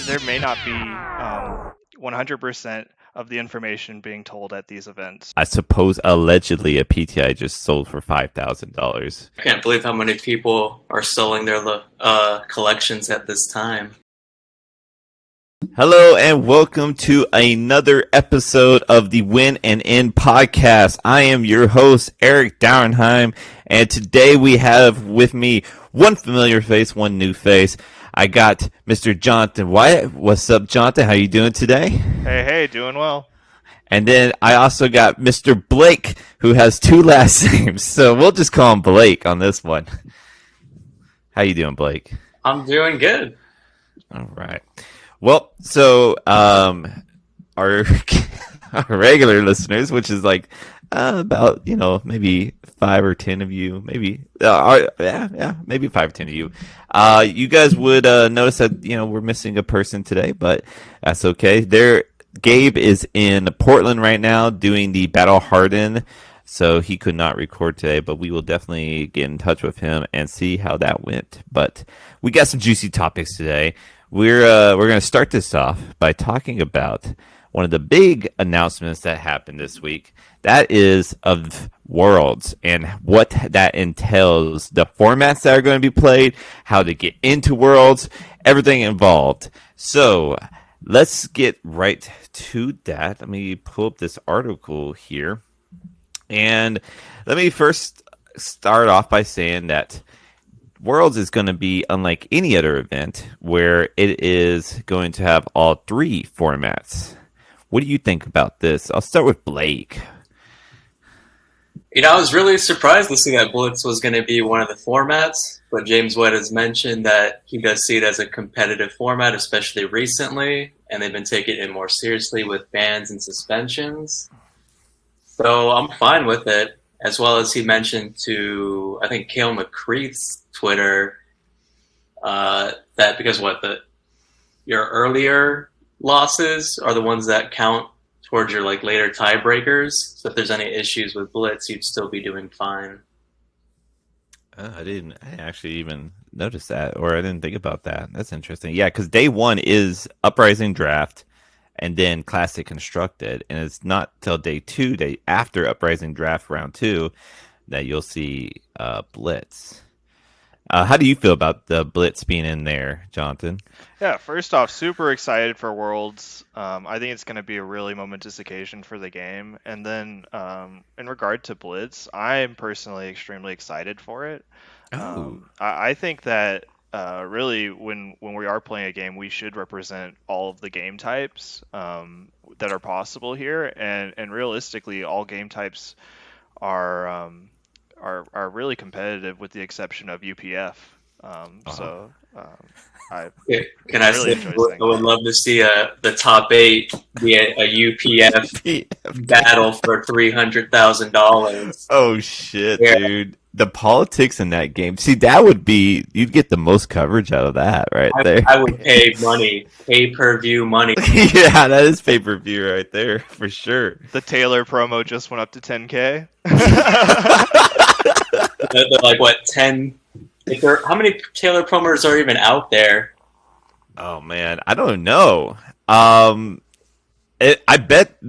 there may not be 100% of the information being told at these events. I suppose allegedly a PTI just sold for $5,000. I can't believe how many people are selling their collections at this time. Hello and welcome to another episode of the Win and End podcast. I am your host, Eric Dauernheim, and today we have with me one familiar face, one new face. I got Mr. Jonathan Wyatt. What's up, Jonathan? How you doing today? Hey, doing well. And then I also got Mr. Blake, who has two last names, so we'll just call him Blake on this one. How you doing, Blake? I'm doing good. All right. Well, so our regular listeners, which is like about maybe 5 or 10 of you, maybe maybe 5 or 10 of you, you guys would notice that we're missing a person today, but that's okay. Gabe is in Portland right now doing the Battle Hardened, so he could not record today, but we will definitely get in touch with him and see how that went. But we got some juicy topics today. We're going to start this off by talking about one of the big announcements that happened this week. That is of Worlds and what that entails, the formats that are going to be played, how to get into Worlds, everything involved. So let's get right to that. Let me pull up this article here. And let me first start off by saying that Worlds is going to be unlike any other event where it is going to have all three formats. What do you think about this? I'll start with Blake. I was really surprised to see that Blitz was going to be one of the formats, but James White has mentioned that he does see it as a competitive format, especially recently, and they've been taking it more seriously with bans and suspensions. So I'm fine with it, as well as he mentioned to, I think, Cale McCreath's Twitter, that because your earlier losses are the ones that count towards your later tiebreakers. So if there's any issues with Blitz, you'd still be doing fine. I didn't actually even notice that, or I didn't think about that. That's interesting. Yeah, because day one is Uprising Draft, and then Classic Constructed, and it's not till day after Uprising Draft round 2 that you'll see Blitz. How do you feel about the Blitz being in there, Jonathan? Yeah, first off, super excited for Worlds. I think it's going to be a really momentous occasion for the game. And then in regard to Blitz, I am personally extremely excited for it. I think that really when we are playing a game, we should represent all of the game types that are possible here. And realistically, all game types are really competitive with the exception of UPF. I say I would love to see the top 8 be a UPF battle for $300,000. Oh shit, yeah. Dude! The politics in that game. See, that would be you'd get the most coverage out of that there. I would pay money, pay-per-view money. Yeah, that is pay-per-view right there for sure. The Taylor promo just went up to 10K. They're like what 10? How many Taylor promos are even out there? Oh man, I don't know. I bet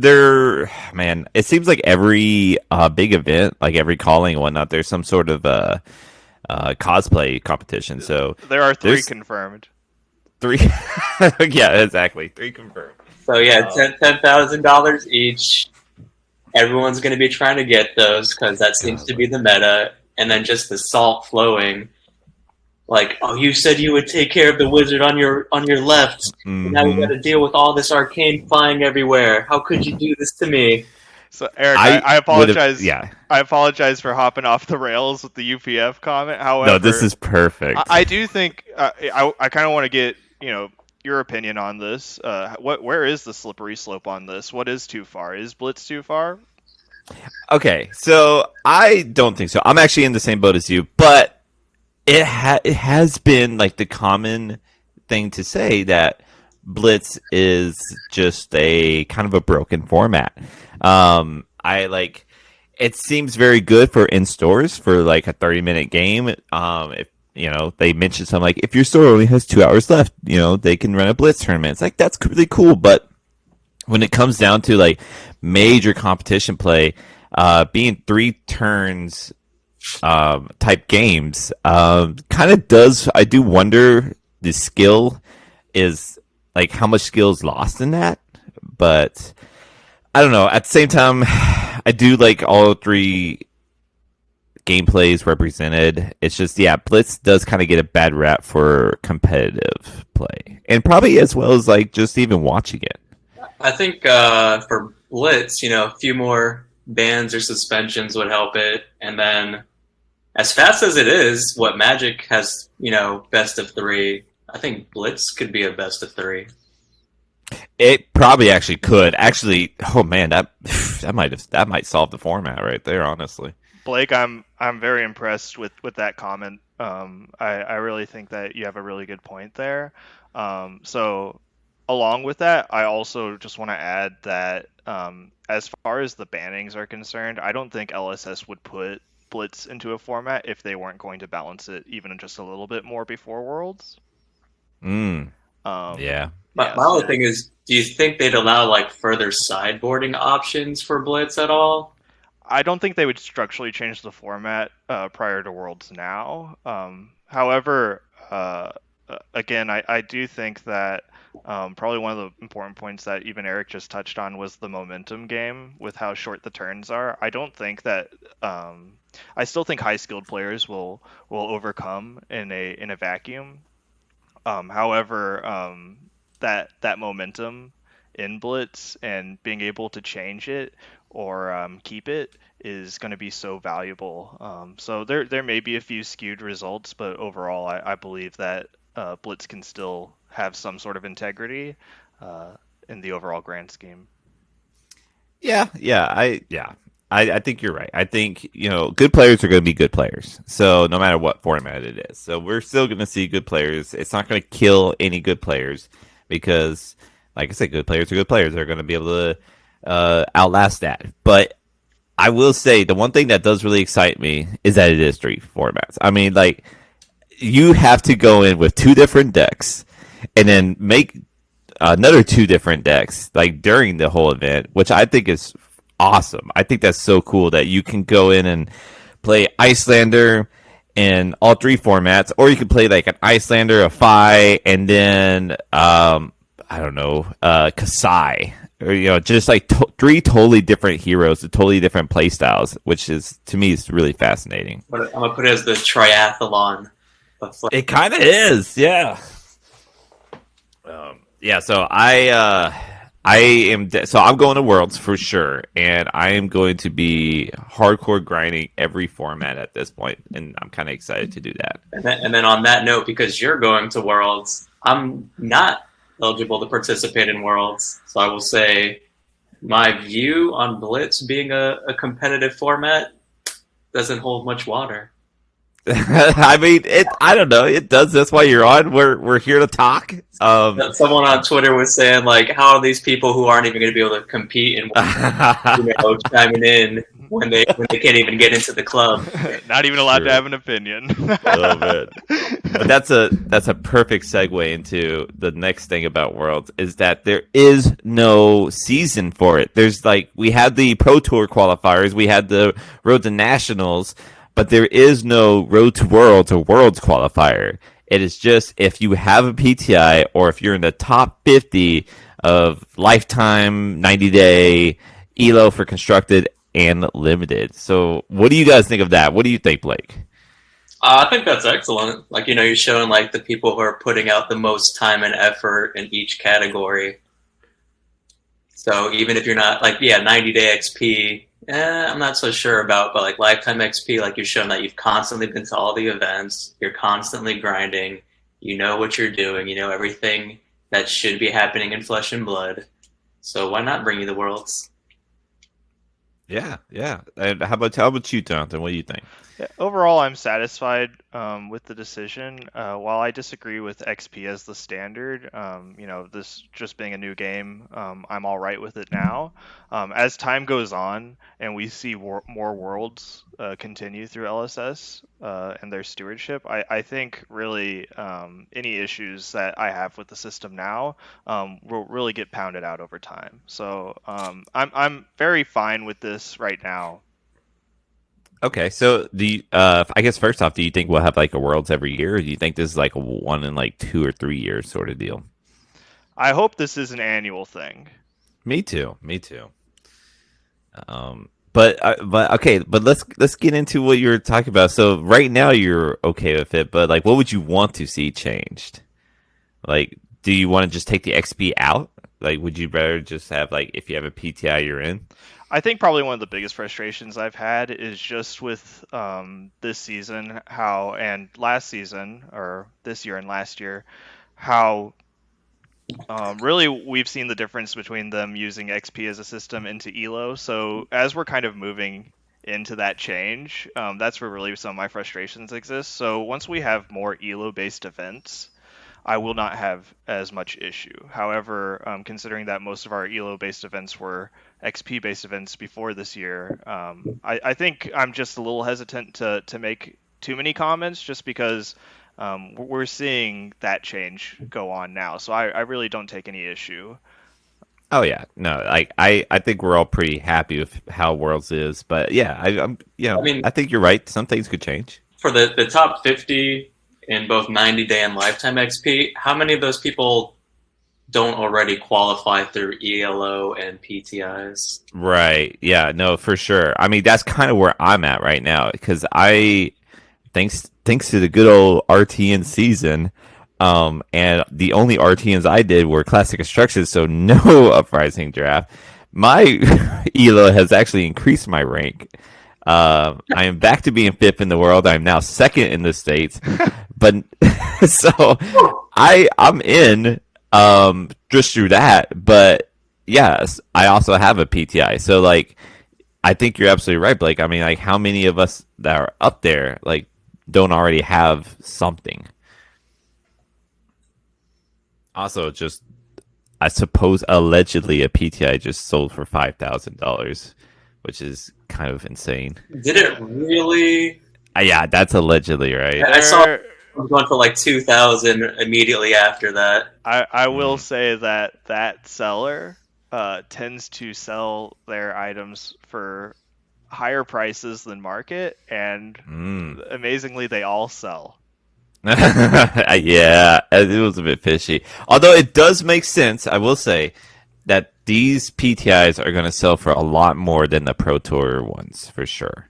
man. It seems like every big event, like every calling and whatnot, there's some sort of cosplay competition. So there are 3 confirmed. 3, yeah, exactly. 3 confirmed. So yeah, $10,000 each. Everyone's going to be trying to get those because that seems to be the meta. And then just the salt flowing. Like, oh, you said you would take care of the wizard on your left. Mm-hmm. And now we got to deal with all this arcane flying everywhere. How could you do this to me? So, Eric, I apologize. Yeah, I apologize for hopping off the rails with the UPF comment. However, no, this is perfect. I do think I kind of want to get your opinion on this. Where is the slippery slope on this? What is too far? Is Blitz too far? Okay, so I don't think so. I'm actually in the same boat as you, but it has been like the common thing to say that Blitz is just a kind of a broken format. It seems very good for in stores for like a 30-minute game. If they mentioned something like, if your store only has 2 hours left, they can run a Blitz tournament. It's like, that's really cool. But when it comes down to like major competition play, being 3 turns type games, kind of does, I do wonder the skill is like how much skill is lost in that. But I don't know. At the same time, I do like all 3 gameplays represented. It's just, yeah, Blitz does kind of get a bad rap for competitive play, and probably as well as like just even watching it. I think for Blitz, a few more bans or suspensions would help it. And then as fast as it is, what Magic has, best of 3, I think Blitz could be a best of 3. It probably actually could. Actually, oh man, that might solve the format right there, honestly. Blake, I'm very impressed with that comment. I really think that you have a really good point there. So along with that, I also just want to add that as far as the bannings are concerned, I don't think LSS would put Blitz into a format if they weren't going to balance it even just a little bit more before Worlds. Yeah. My only thing is, do you think they'd allow like further sideboarding options for Blitz at all? I don't think they would structurally change the format prior to Worlds now. However, again, I do think that probably one of the important points that even Eric just touched on was the momentum game with how short the turns are. I don't think that I still think high skilled players will overcome in a vacuum. However, that momentum in Blitz and being able to change it or keep it is going to be so valuable. So there may be a few skewed results, but overall, I believe that Blitz can still have some sort of integrity in the overall grand scheme. Yeah, I think you're right. I think, good players are going to be good players. So no matter what format it is. So we're still going to see good players. It's not going to kill any good players because, like I said, good players are good players. They're going to be able to outlast that. But I will say the one thing that does really excite me is that it is 3 formats. I mean, like, you have to go in with 2 different decks and then make another 2 different decks like during the whole event, which I think is awesome. I think that's so cool that you can go in and play Icelander in all 3 formats, or you can play like an Icelander, a Fi, and then I don't know, Kasai, or just like 3 totally different heroes with totally different play styles, which is, to me, is really fascinating. I'm gonna put it as the triathlon. It kind of is, yeah. Yeah, so I'm going to Worlds for sure, and I am going to be hardcore grinding every format at this point, and I'm kind of excited to do that. And then on that note, because you're going to Worlds, I'm not eligible to participate in Worlds, so I will say my view on Blitz being a competitive format doesn't hold much water. I mean, I don't know. It does. That's why you're on. We're here to talk. Someone on Twitter was saying, like, how are these people who aren't even going to be able to compete and chiming in when they can't even get into the club? Not even allowed to have an opinion. A little bit. But that's a perfect segue into the next thing about Worlds, is that there is no season for it. There's we had the Pro Tour qualifiers, we had the Road to Nationals, but there is no Road to Worlds or Worlds qualifier. It is just if you have a PTI or if you're in the top 50 of lifetime 90-day ELO for constructed and limited. So what do you guys think of that? What do you think, Blake? I think that's excellent. You're showing the people who are putting out the most time and effort in each category. So even if you're not 90-day XP, I'm not so sure about, but lifetime XP, you're showing that you've constantly been to all the events, you're constantly grinding, you know what you're doing, you know everything that should be happening in Flesh and Blood. So why not bring you the Worlds? Yeah, yeah. And how about you, Jonathan? What do you think? Yeah, overall, I'm satisfied with the decision. While I disagree with XP as the standard, this just being a new game, I'm all right with it now. As time goes on and we see more worlds continue through LSS and their stewardship, I think really any issues that I have with the system now will really get pounded out over time. So I'm very fine with this right now. Okay, so I guess first off, do you think we'll have like a worlds every year, or do you think this is like a one in like 2 or 3 years sort of deal? I hope this is an annual thing. Me too. Me too. But okay, but let's get into what you were talking about. So right now you're okay with it, but like, what would you want to see changed? Like, do you want to just take the XP out? Like, would you rather just have like if you have a PTI, you're in? I think probably one of the biggest frustrations I've had is just with this season, how, and last season, or this year and last year, how really we've seen the difference between them using XP as a system into ELO. So as we're kind of moving into that change, that's where really some of my frustrations exist. So once we have more ELO based events, I will not have as much issue. However, considering that most of our ELO-based events were XP-based events before this year, I think I'm just a little hesitant to make too many comments just because we're seeing that change go on now. So I really don't take any issue. Oh yeah, no, like I think we're all pretty happy with how Worlds is, but yeah, I'm I mean, I think you're right. Some things could change. for the top 50 in both 90 day and lifetime XP, how many of those people don't already qualify through ELO and PTIs? Right. Yeah, no, for sure. I mean, that's kind of where I'm at right now because thanks to the good old RTN season, and the only RTNs I did were classic constructions, so no uprising draft. My Elo has actually increased my rank. I am back to being fifth in the world. I'm now second in the states, but so I'm in just through that. But yes, I also have a PTI. So like, I think you're absolutely right, Blake. I mean, like, how many of us that are up there like don't already have something? Also, just I suppose allegedly a PTI just sold for $5,000, which is kind of insane. Did it really? Yeah, that's allegedly, right? I saw it There, going for like 2,000 immediately after that. I will Mm. say that that seller tends to sell their items for higher prices than market, and Mm. amazingly, they all sell. Yeah, it was a bit fishy. Although it does make sense, I will say that these PTIs are going to sell for a lot more than the Pro Tour ones for sure.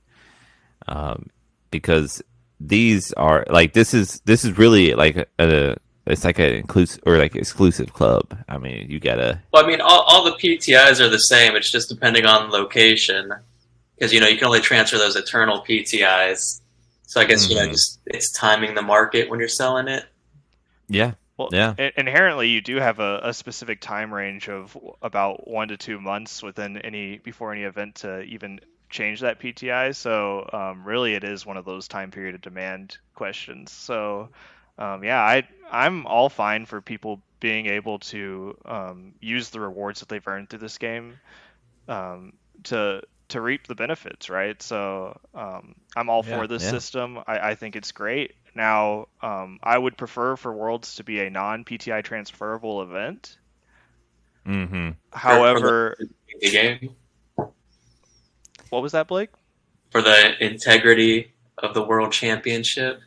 Um, because these are like this is really like a it's like an inclusive or like exclusive club. I mean, you gotta. Well, I mean, all the PTIs are the same. It's just depending on location. Because, you can only transfer those eternal PTIs. So I guess, Mhm. just it's timing the market when you're selling it. Yeah, Well, yeah. inherently, you do have a specific time range of about 1 to 2 months within any before any event to even change that PTI. So really, it is one of those time period of demand questions. So yeah, I'm all fine for people being able to use the rewards that they've earned through this game um, to reap the benefits, right? So I'm all Yeah, for this yeah. system. I think it's great. Now, I would prefer for Worlds to be a non-PTI transferable event. Mm-hmm. For However, the game, what was that, Blake? for the integrity of the world championship.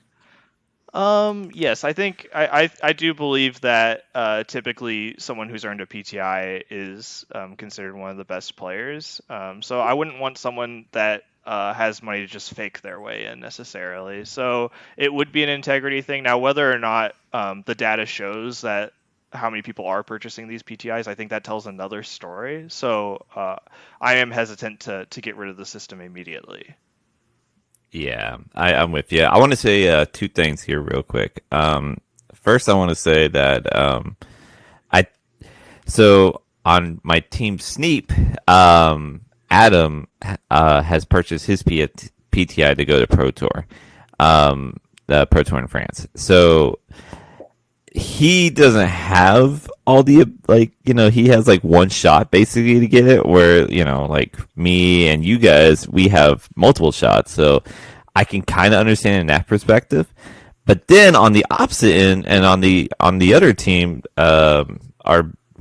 Yes, I think I do believe that typically someone who's earned a PTI is considered one of the best players. So I wouldn't want someone that has money to just fake their way in necessarily. So it would be an integrity thing. Now, whether or not the data shows that how many people are purchasing these PTIs, I think that tells another story. So I am hesitant to get rid of the system immediately. Yeah, I'm with you. I want to say two things here, real quick. First, I want to say that I so on my team Sneep, Adam has purchased his PTI to go to Pro Tour, the Pro Tour in France. So he doesn't have all the he has like one shot basically to get it, where like me and you guys, we have multiple shots. So I can kind of understand in that perspective. But then on the opposite end, and on the other team, our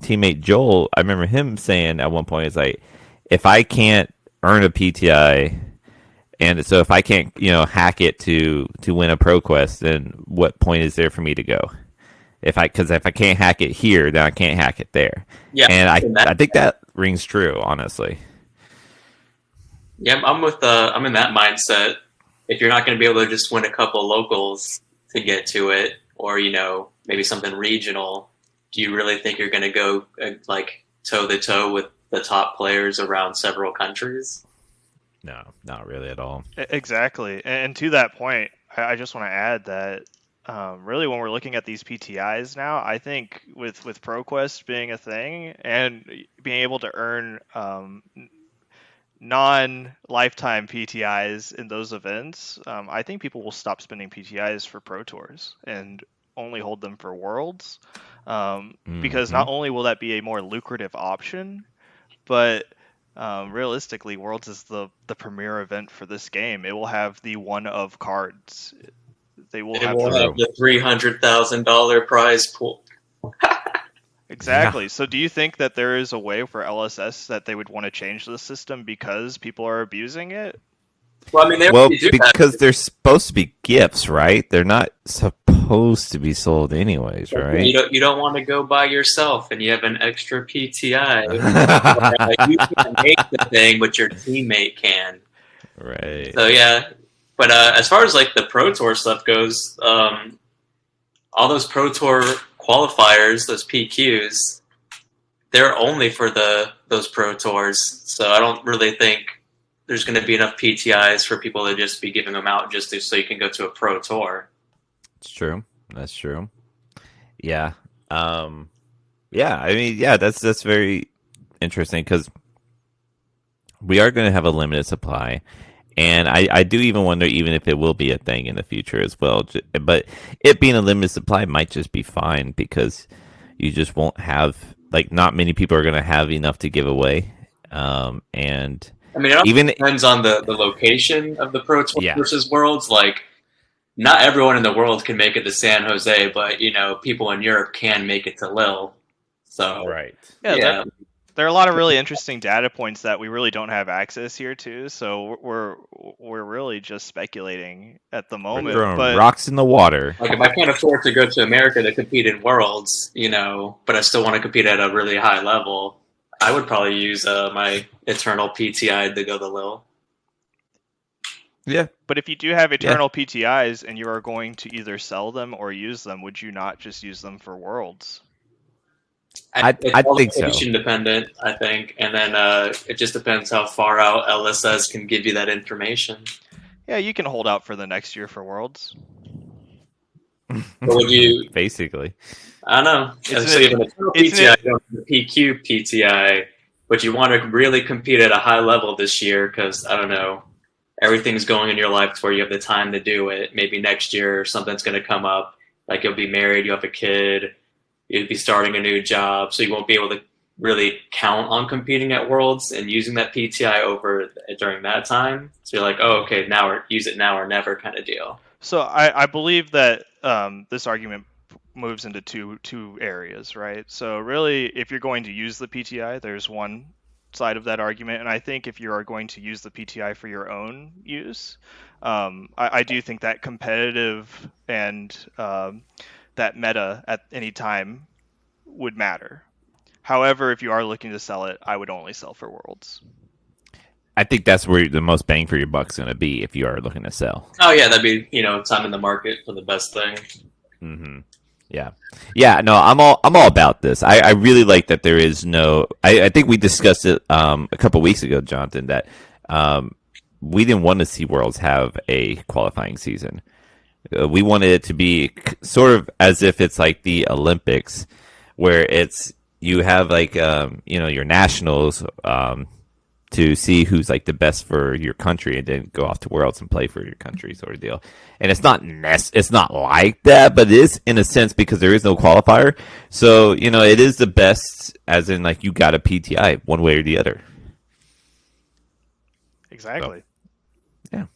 teammate Joel, I remember him saying at one point, "It's like, if I can't earn a PTI, and so if I can't hack it to win a Pro Quest, then what point is there for me to go? Because if I can't hack it here, then I can't hack it there." Yeah, and I think that rings true, honestly. Yeah, I'm in that mindset. If you're not going to be able to just win a couple locals to get to it, or maybe something regional, do you really think you're going to go like toe to toe with the top players around several countries? No, not really at all. Exactly. And to that point, I just want to add that really when we're looking at these PTIs now, I think with ProQuest being a thing and being able to earn non-lifetime PTIs in those events, I think people will stop spending PTIs for Pro Tours and only hold them for Worlds, because not only will that be a more lucrative option, but realistically, Worlds is the premier event for this game. It will have the one of cards. They will have the $300,000 prize pool. Exactly. Yeah. So do you think that there is a way for LSS that they would want to change the system because people are abusing it? Well, I mean, because they're supposed to be gifts, right? They're not supposed to be sold anyways, right? You don't want to go by yourself and you have an extra PTI. You can make the thing, but your teammate can. Right. So yeah, but as far as like the Pro Tour stuff goes, all those Pro Tour qualifiers, those PQs, they're only for those Pro Tours. So I don't really think there's going to be enough PTIs for people to just be giving them out just so you can go to a Pro Tour. It's true. That's true. Yeah. Yeah. I mean, yeah. That's very interesting because we are going to have a limited supply, and I do even wonder even if it will be a thing in the future as well. But it being a limited supply might just be fine because you just won't have not many people are going to have enough to give away, and. I mean, it depends on the location of the Pro Tour versus Worlds. Like, not everyone in the world can make it to San Jose, but people in Europe can make it to Lille. So right, yeah. There are a lot of really interesting data points that we really don't have access here to. So we're really just speculating at the moment. We're throwing rocks in the water. Like, if I can't afford to go to America to compete in Worlds, but I still want to compete at a really high level, I would probably use my Eternal PTI to go to Lille. Yeah. But if you do have Eternal PTIs and you are going to either sell them or use them, would you not just use them for Worlds? I think so. Location dependent, I think. And then it just depends how far out LSS can give you that information. Yeah, you can hold out for the next year for Worlds. Would you... Basically. I don't know. So you have an Eternal PTI, you don't have the PQ PTI, but you want to really compete at a high level this year because, I don't know, everything's going in your life to where you have the time to do it. Maybe next year something's going to come up, like you'll be married, you have a kid, you'll be starting a new job, so you won't be able to really count on competing at Worlds and using that PTI during that time. So you're like, oh, okay, use it now or never kind of deal. So I believe that this argument moves into two areas, right? So really, if you're going to use the PTI, there's one side of that argument, and I think if you are going to use the PTI for your own use, I do think that competitive and that meta at any time would matter. However, if you are looking to sell it, I would only sell for Worlds. I think that's where the most bang for your buck's going to be if you are looking to sell. Oh yeah, that'd be time in the market for the best thing. Mm-hmm. Yeah. No, I'm all about this. I really like that there is no. I think we discussed it a couple weeks ago, Jonathan, that we didn't want to see Worlds have a qualifying season. We wanted it to be sort of as if it's like the Olympics, where you have your nationals, to see who's like the best for your country, and then go off to Worlds and play for your country, sort of deal. And it's not like that, but it is in a sense because there is no qualifier. So it is the best, as in like you got a PTI one way or the other. Exactly. So,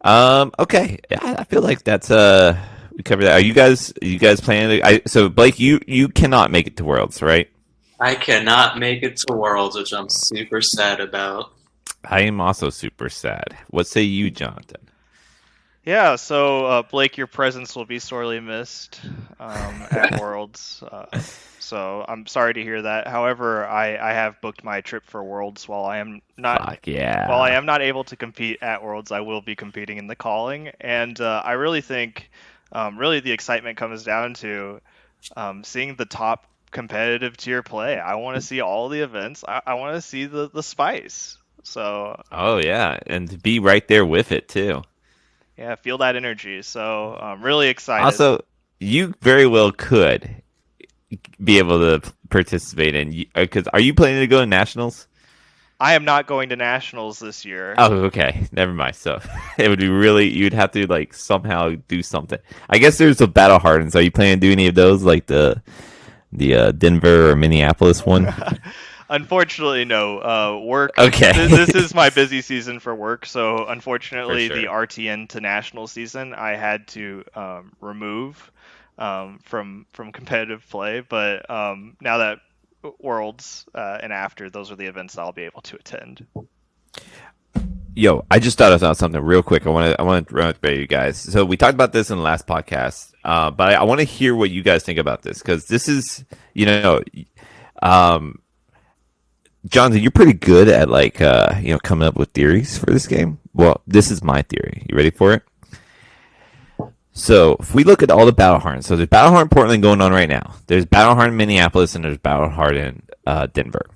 yeah. Okay. I feel like that's we covered that. Are you guys planning to, so Blake, you cannot make it to Worlds, right? I cannot make it to Worlds, which I'm super sad about. I am also super sad. What say you, Jonathan? Yeah, so Blake, your presence will be sorely missed at Worlds. So I'm sorry to hear that. However, I have booked my trip for Worlds. While I am Fuck yeah. not able to compete at Worlds, I will be competing in the calling. And I really think, really the excitement comes down to seeing the top competitive tier play. I want to see all the events. I want to see the spice. So. Oh yeah, and to be right there with it too. Yeah, feel that energy. So I'm really excited. Also, you very well could be able to participate in, because are you planning to go to nationals? I am not going to nationals this year. Oh, okay. Never mind. So it would be you'd have to like somehow do something. I guess there's the battle hardens. Are you planning to do any of those, like the Denver or Minneapolis one? Unfortunately, no. Work. Okay. This is my busy season for work, so unfortunately, For sure. the RTN to national season I had to remove from competitive play. But now that Worlds and after, those are the events I'll be able to attend. Yo, I just thought about something real quick. I want to run it by you guys. So we talked about this in the last podcast, but I want to hear what you guys think about this, because this is, Jonathan, you're pretty good at like coming up with theories for this game. Well, this is my theory. You ready for it? So if we look at all the battle hardens, so there's battle hard Portland going on right now. There's battle hard in Minneapolis, and there's battle hard in Denver.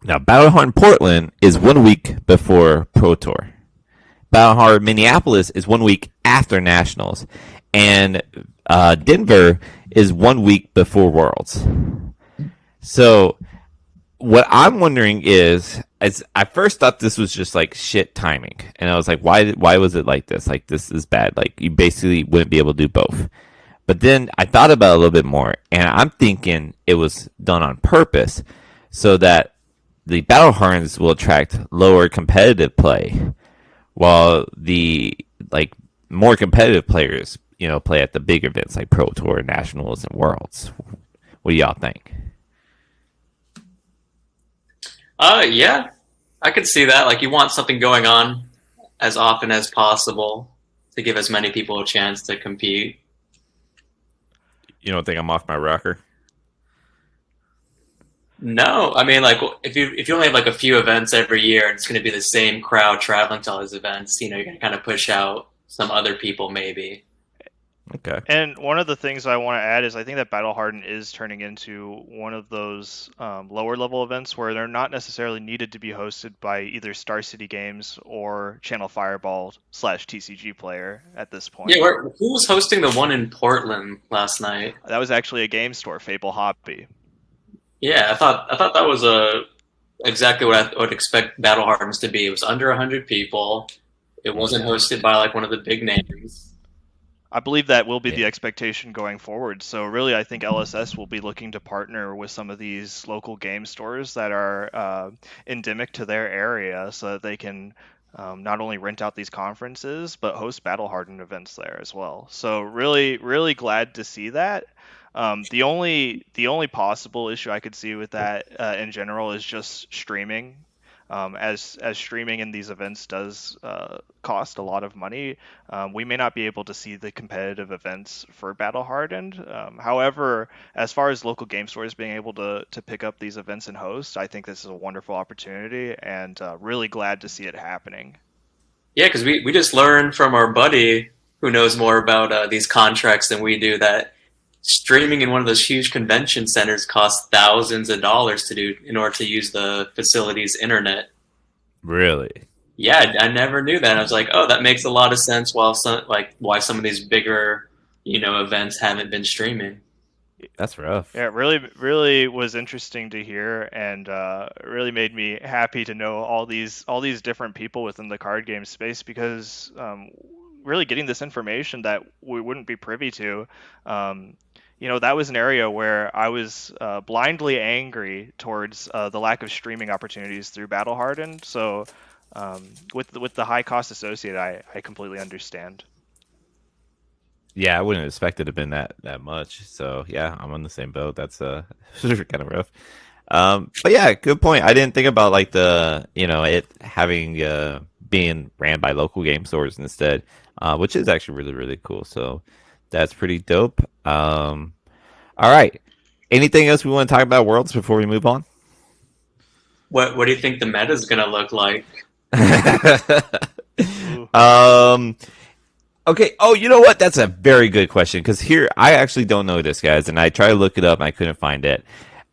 Now, battle hard in Portland is 1 week before Pro Tour. Battle hard Minneapolis is 1 week after nationals, and Denver is 1 week before Worlds. So what I'm wondering is I first thought this was just like shit timing, and I was like, why was it like this? Like, this is bad. Like, you basically wouldn't be able to do both. But then I thought about it a little bit more, and I'm thinking it was done on purpose so that the battle hardens will attract lower competitive play, while the like more competitive players, play at the big events like Pro Tour, Nationals, and Worlds. What do y'all think? Yeah, I could see that. Like, you want something going on as often as possible to give as many people a chance to compete. You don't think I'm off my rocker? No, I mean, like, if you only have like a few events every year, and it's going to be the same crowd traveling to all these events, you're going to kind of push out some other people, maybe. Okay. And one of the things I want to add is I think that Battle Harden is turning into one of those lower level events where they're not necessarily needed to be hosted by either Star City Games or Channel Fireball / TCG player at this point. Yeah, who was hosting the one in Portland last night? That was actually a game store, Fable Hobby. Yeah, I thought that was exactly what I would expect Battle Hardens to be. It was under 100 people. It wasn't hosted by like one of the big names. I believe that will be the expectation going forward. So really, I think LSS will be looking to partner with some of these local game stores that are endemic to their area, so that they can not only rent out these conferences, but host Battle Hardened events there as well. So really, really glad to see that. The only possible issue I could see with that in general is just streaming. As streaming in these events does cost a lot of money, we may not be able to see the competitive events for Battle Hardened. However, as far as local game stores being able to pick up these events and host, I think this is a wonderful opportunity, and really glad to see it happening. Yeah, because we just learned from our buddy who knows more about these contracts than we do that streaming in one of those huge convention centers costs thousands of dollars to do in order to use the facility's internet. Really? Yeah, I never knew that. I was like, oh, that makes a lot of sense. Why some of these bigger, events haven't been streaming. That's rough. Yeah, it really was interesting to hear, and it really made me happy to know all these different people within the card game space because really getting this information that we wouldn't be privy to, um, that was an area where I was blindly angry towards the lack of streaming opportunities through Battle Hardened. So with the high cost associated, I completely understand. Yeah, I wouldn't expect it to have been that much. So yeah, I'm on the same boat. That's kind of rough. But yeah, good point. I didn't think about like it having being ran by local game stores instead, which is actually really really cool. So that's pretty dope. All right. Anything else we want to talk about Worlds before we move on? What do you think the meta is going to look like? Ooh. Okay. Oh, you know what? That's a very good question because here I actually don't know this, guys, and I tried to look it up and I couldn't find it.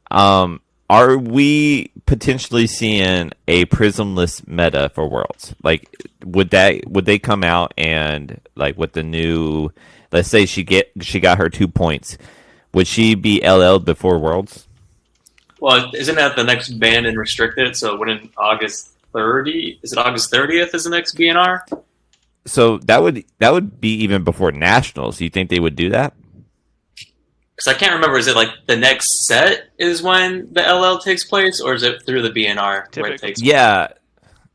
Are we potentially seeing a prismless meta for Worlds? Like, would they come out and like with the new? Let's say she got her 2 points. Would she be LL'd before Worlds? Well, isn't that the next ban and restricted? So wouldn't August 30? Is it August 30th is the next BNR? So that would be even before Nationals. Do you think they would do that? Because I can't remember. Is it like the next set is when the LL takes place, or is it through the BNR where it takes place? Yeah.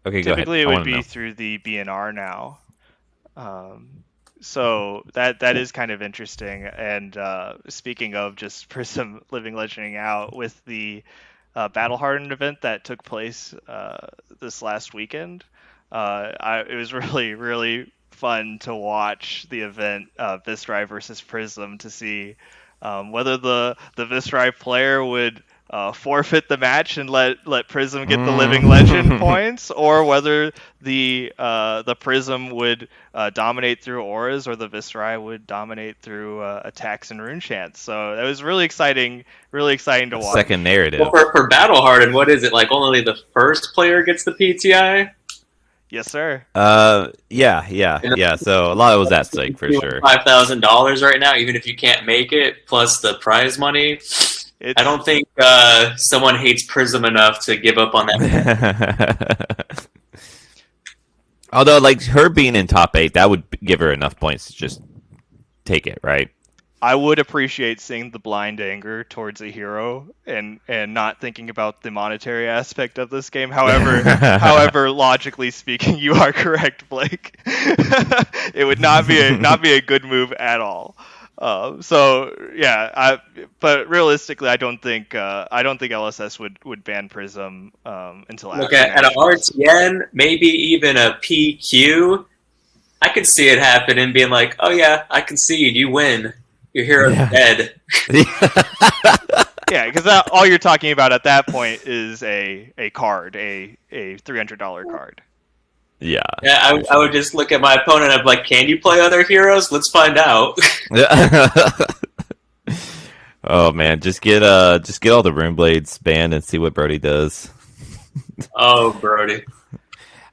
Okay, go ahead. Typically, it I would want to be know. through the BNR now. So that is kind of interesting. And speaking of just Prism living legending out with the Battle Hardened event that took place this last weekend, it was really fun to watch the event Viscerai versus Prism to see whether the Viscerai player would forfeit the match and let Prism get the living legend points, or whether the Prism would dominate through auras, or the Viscerai would dominate through attacks and rune chants. So that was really exciting to watch. Second narrative. Well, for Battle Hardened, what is it like? Only the first player gets the PTI. Yes, sir. Yeah. So a lot was at stake for sure. $5,000 right now, even if you can't make it, plus the prize money. I don't think someone hates Prism enough to give up on that. Although, like her being in top 8, that would give her enough points to just take it, right? I would appreciate seeing the blind anger towards a hero and not thinking about the monetary aspect of this game. However, logically speaking, you are correct, Blake. It would not be a good move at all. But realistically, I don't think LSS would ban Prism until Look after at an Nationals. RTN, maybe even a PQ. I could see it happen and being like, "Oh yeah, I concede. You win. Your hero's dead." Yeah, because all you're talking about at that point is a card, a $300 card. Yeah. I would just look at my opponent and I'm like, "Can you play other heroes? Let's find out." Oh man, just get all the rune blades banned and see what Brody does. Oh, Brody.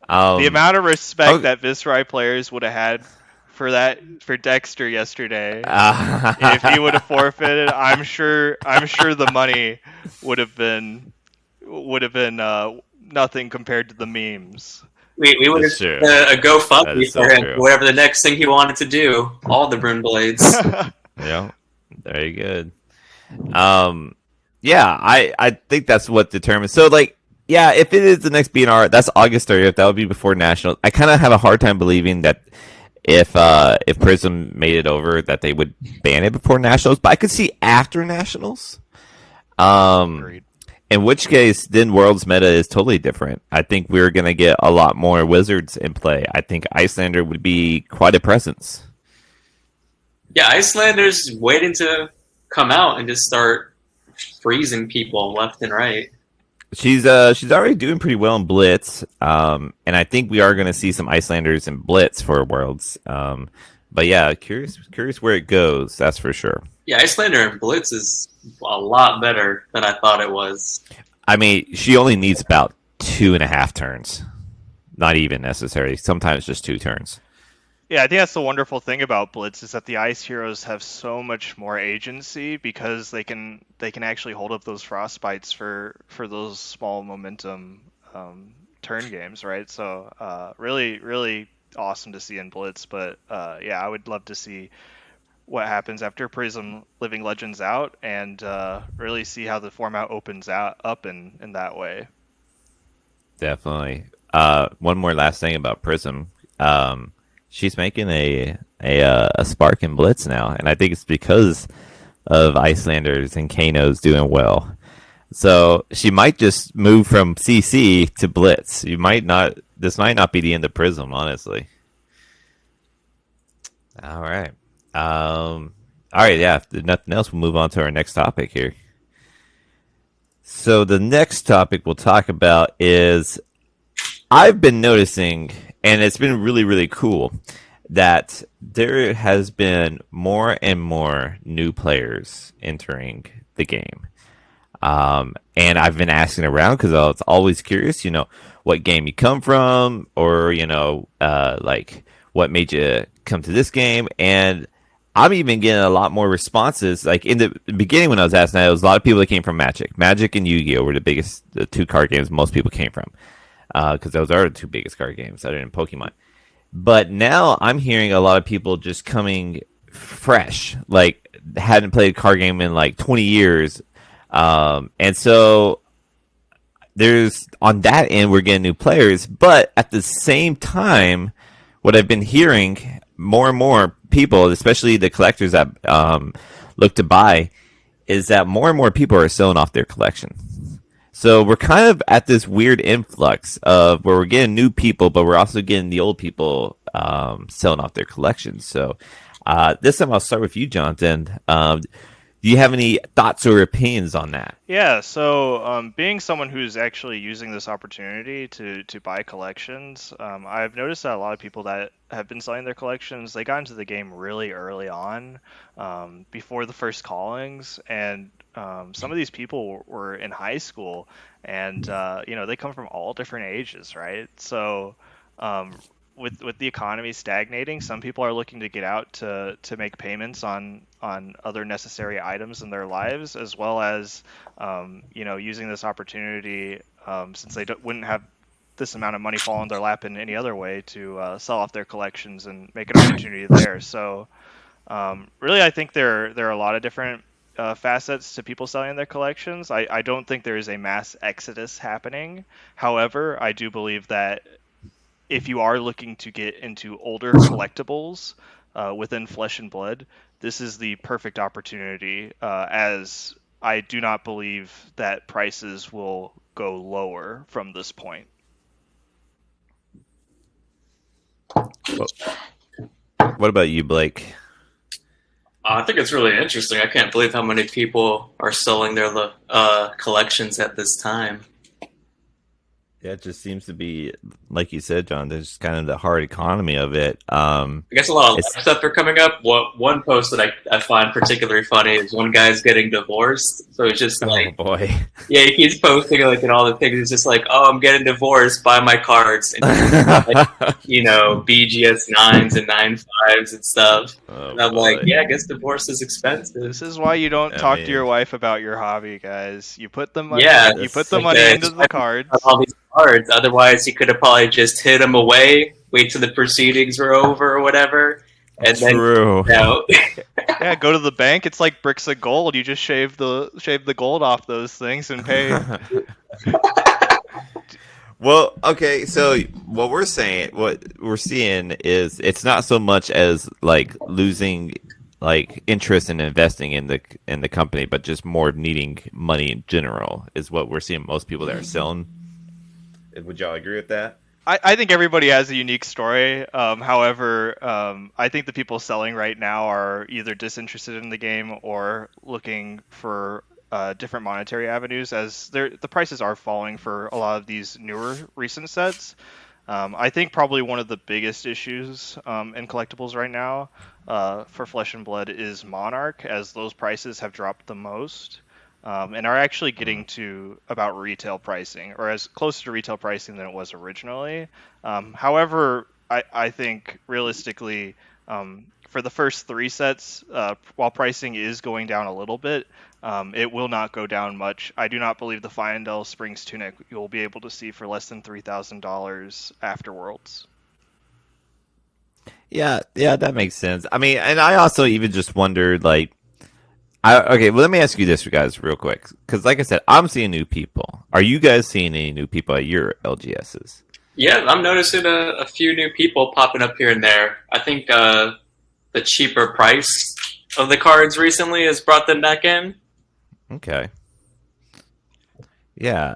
The amount of respect that Viscerai players would have had for Dexter yesterday, if he would have forfeited, I'm sure the money would have been nothing compared to the memes. We would have a GoFundMe for him, true. Whatever the next thing he wanted to do. All the rune blades. Yeah, very good. Yeah, I think that's what determines. So, like, yeah, if it is the next BNR, that's August 30th. That would be before Nationals. I kind of have a hard time believing that if Prism made it over, that they would ban it before Nationals. But I could see after Nationals. Agreed. In which case, then World's meta is totally different. I think we're going to get a lot more Wizards in play. I think Iyslander would be quite a presence. Yeah, Icelander's waiting to come out and just start freezing people left and right. She's already doing pretty well in Blitz, and I think we are going to see some Icelanders in Blitz for Worlds. But yeah, curious where it goes. That's for sure. Yeah, Iyslander in Blitz is a lot better than I thought it was. I mean, she only needs about 2.5 turns. Not even necessary. Sometimes just 2 turns. Yeah, I think that's the wonderful thing about Blitz is that the Ice Heroes have so much more agency because they can actually hold up those frostbites for those small momentum turn games, right? So really really awesome to see in Blitz, but yeah, I would love to see what happens after Prism Living Legends out and really see how the format opens out up in that way. Definitely. One more last thing about Prism. She's making a Spark and Blitz now, and I think it's because of Icelanders and Kano's doing well. So she might just move from CC to Blitz. You might not. This might not be the end of Prism, honestly. All right. All right. Yeah. If nothing else, we'll move on to our next topic here. So the next topic we'll talk about is I've been noticing, and it's been really, really cool, that there has been more and more new players entering the game. And I've been asking around because I was always curious, what game you come from, or like what made you come to this game. And I'm even getting a lot more responses. Like in the beginning, when I was asking, there was a lot of people that came from Magic. Magic and Yu-Gi-Oh were the two card games most people came from, because those are the two biggest card games other than Pokemon. But now I'm hearing a lot of people just coming fresh, like hadn't played a card game in like 20 years. And so there's on that end, we're getting new players. But at the same time, what I've been hearing more and more people, especially the collectors that look to buy, is that more and more people are selling off their collection. So we're kind of at this weird influx of where we're getting new people, but we're also getting the old people selling off their collections. So this time I'll start with you, Jonathan. Do you have any thoughts or opinions on that? Yeah, so being someone who's actually using this opportunity to buy collections, I've noticed that a lot of people that have been selling their collections, they got into the game really early on, before the first callings, and some of these people were in high school, and they come from all different ages, right? So um, with the economy stagnating, some people are looking to get out to make payments on other necessary items in their lives, as well as using this opportunity, since they wouldn't have this amount of money fall in their lap in any other way, to sell off their collections and make an opportunity there. So really, I think there are a lot of different facets to people selling their collections. I don't think there is a mass exodus happening. However, I do believe that if you are looking to get into older collectibles within Flesh and Blood, this is the perfect opportunity, as I do not believe that prices will go lower from this point. What, what about you, Blake? I think it's really interesting. I can't believe how many people are selling their collections at this time. Yeah, it just seems to be, like you said, John. There's kind of the hard economy of it. I guess a lot of It's life stuff are coming up. One post that I find particularly funny is one guy's getting divorced. So it's just oh like, boy. yeah, he keeps posting like and all the things. It's just like, oh, I'm getting divorced. Buy my cards. And like, BGS 9s and 9.5s and stuff. Oh And I'm like, boy. yeah, I guess divorce is expensive. This is why you don't I talk to mean, your wife about your hobby, guys. You put the money, Yeah, you that's put the like money into just the on cards. all these cards. Otherwise, he could have probably just hid them away, wait till the proceedings were over or whatever, and then true. out. Yeah, go to the bank. It's like bricks of gold. You just shave the gold off those things and pay. Well, okay, so what we're seeing is it's not so much as like losing like interest in investing in the company, but just more needing money in general is what we're seeing most people that are selling. Would y'all agree with that? I think everybody has a unique story. However, I think the people selling right now are either disinterested in the game or looking for different monetary avenues, as the prices are falling for a lot of these newer recent sets. I think probably one of the biggest issues in collectibles right now for Flesh and Blood is Monarch, as those prices have dropped the most, and are actually getting to about retail pricing, or as close to retail pricing than it was originally. However, I think realistically, for the first three sets, while pricing is going down a little bit, it will not go down much. I do not believe the Fyendel Springs tunic you'll be able to see for less than $3,000 after Worlds. Yeah, that makes sense. I mean, and I also even just wondered, like, okay, well, let me ask you this, guys, real quick, because like I said, I'm seeing new people. Are you guys seeing any new people at your LGSs? Yeah, I'm noticing a few new people popping up here and there. I think the cheaper price of the cards recently has brought them back in. Okay. Yeah.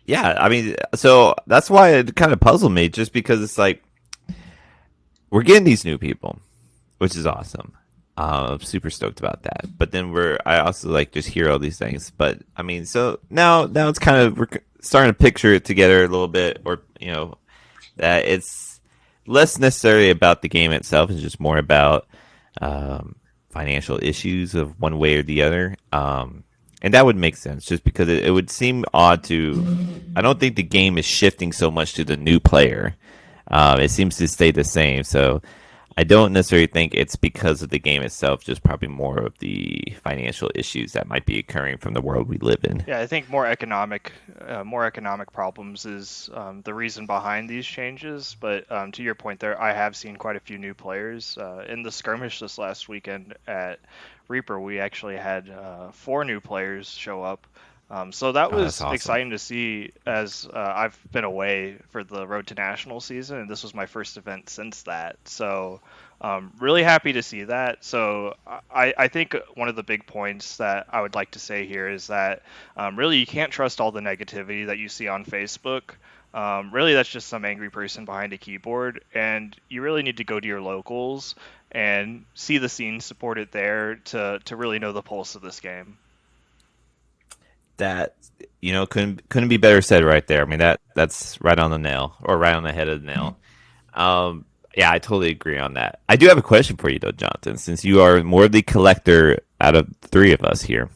Yeah. I mean, so that's why it kind of puzzled me, just because it's like we're getting these new people, which is awesome. I'm super stoked about that. But then I also like just hear all these things. But I mean, so now it's kind of we're starting to picture it together a little bit, or that it's less necessarily about the game itself. It's just more about financial issues of one way or the other. And that would make sense, just because it would seem odd to. I don't think the game is shifting so much to the new player. It seems to stay the same. So I don't necessarily think it's because of the game itself, just probably more of the financial issues that might be occurring from the world we live in. Yeah, I think more economic problems is the reason behind these changes. But to your point there, I have seen quite a few new players. In the skirmish this last weekend at Reaper, we actually had 4 new players show up. So that Oh, that's was awesome. exciting to see, as I've been away for the Road to National season, and this was my first event since that. So really happy to see that. So I think one of the big points that I would like to say here is that really you can't trust all the negativity that you see on Facebook. Really, that's just some angry person behind a keyboard, and you really need to go to your locals and see the scene supported there to really know the pulse of this game. That couldn't be better said right there. I mean that's right on the nail, or right on the head of the nail. Yeah, I totally agree on that. I do have a question for you though, Jonathan, since you are more the collector out of the 3 of us here.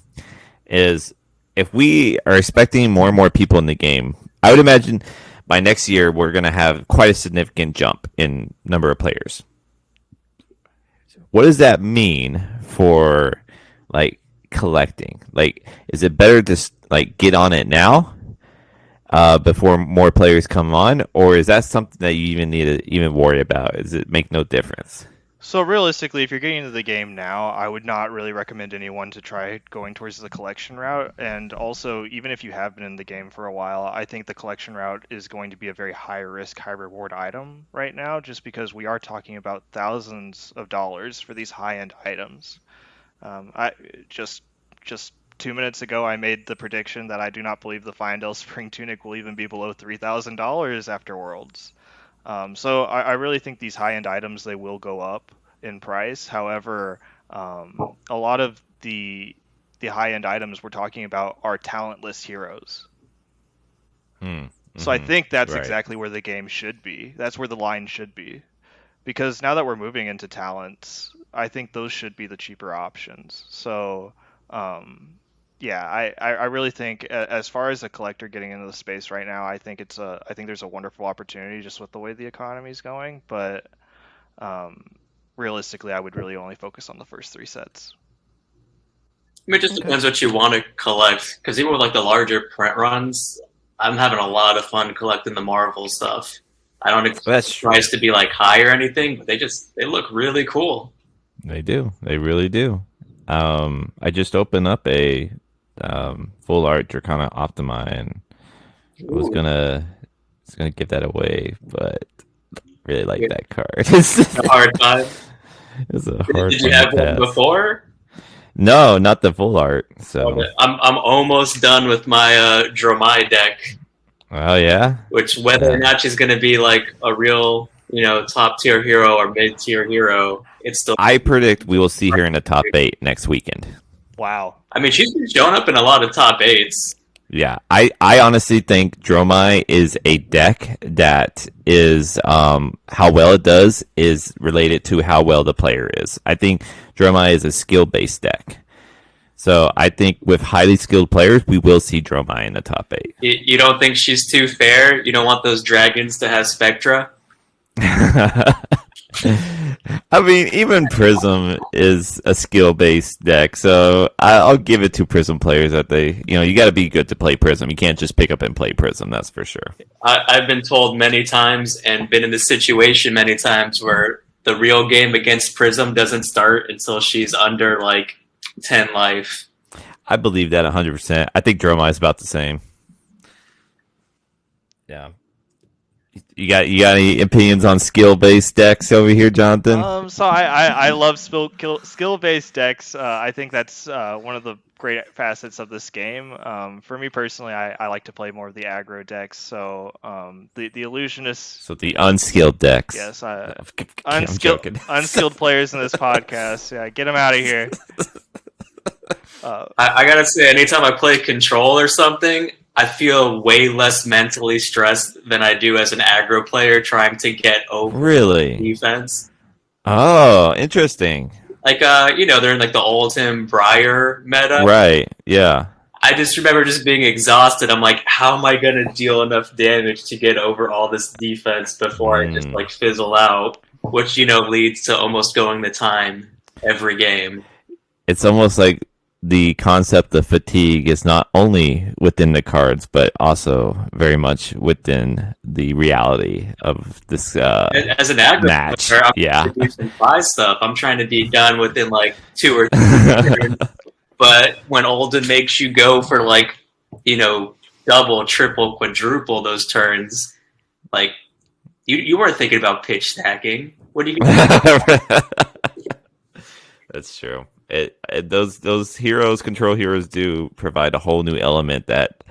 Is if we are expecting more and more people in the game, I would imagine by next year we're going to have quite a significant jump in number of players. What does that mean for like collecting? Like, is it better to like get on it now before more players come on, or is that something that you even need to even worry about? Does it make no difference? So realistically, if you're getting into the game now, I would not really recommend anyone to try going towards the collection route. And also, even if you have been in the game for a while, I think the collection route is going to be a very high risk, high reward item right now, just because we are talking about thousands of dollars for these high end items. I just 2 minutes ago, I made the prediction that I do not believe the Fyendel Spring Tunic will even be below $3,000 after Worlds. So I really think these high-end items, they will go up in price. However, a lot of the high-end items we're talking about are talentless heroes. So I think that's Right. exactly where the game should be. That's where the line should be. Because now that we're moving into talents, I think those should be the cheaper options. So, yeah, I really think as far as a collector getting into the space right now, I think there's a wonderful opportunity just with the way the economy is going. But um, realistically, I would really only focus on the first 3 sets. I mean, it just Okay. depends what you want to collect. Because even with like the larger print runs, I'm having a lot of fun collecting the Marvel stuff. I don't expect That's the true. price to be like high or anything, but they look really cool. They do. They really do. I just opened up a full art Dracona Optima, and I was Ooh. gonna give that away, but really like Yeah. that card. It's A hard time. a hard Did you one to have one pass. before? No, not the full art. So, Okay. I'm almost done with my Dromai deck, oh yeah, which whether or not she's going to be like a real, top tier hero or mid tier hero, it's still. I predict we will see her in the top 8 next weekend. Wow. I mean, she's been showing up in a lot of top 8s. Yeah, I honestly think Dromai is a deck that is how well it does is related to how well the player is. I think Dromai is a skill based deck. So I think with highly skilled players, we will see Dromai in the top 8. You don't think she's too fair? You don't want those dragons to have Spectra? I mean, even Prism is a skill-based deck, so I'll give it to Prism players that you got to be good to play Prism. You can't just pick up and play Prism, that's for sure. I've been told many times and been in the situation many times where the real game against Prism doesn't start until she's under like 10 life. I believe that 100%. I think Dromai's about the same. Yeah. You got any opinions on skill-based decks over here, Jonathan? So I love skill-based decks. I think that's one of the great facets of this game. For me personally, I like to play more of the aggro decks. So the illusionist. So the unskilled decks. Yes, I'm joking. Unskilled players in this podcast. Yeah, get them out of here. I gotta say, anytime I play Control or something, I feel way less mentally stressed than I do as an aggro player trying to get over defense. Oh, interesting. Like, they're in like the Oldhim Briar meta. Right, yeah. I just remember just being exhausted. I'm like, how am I going to deal enough damage to get over all this defense before I just like fizzle out? Which, leads to almost going the time every game. It's almost like the concept of fatigue is not only within the cards, but also very much within the reality of this as an aggro match. Player, yeah, buy stuff. I'm trying to be done within like 2 or 3 turns. But when Olden makes you go for like, double, triple, quadruple those turns, like you weren't thinking about pitch stacking. What are you gonna do? That's true. Those heroes, control heroes, do provide a whole new element that,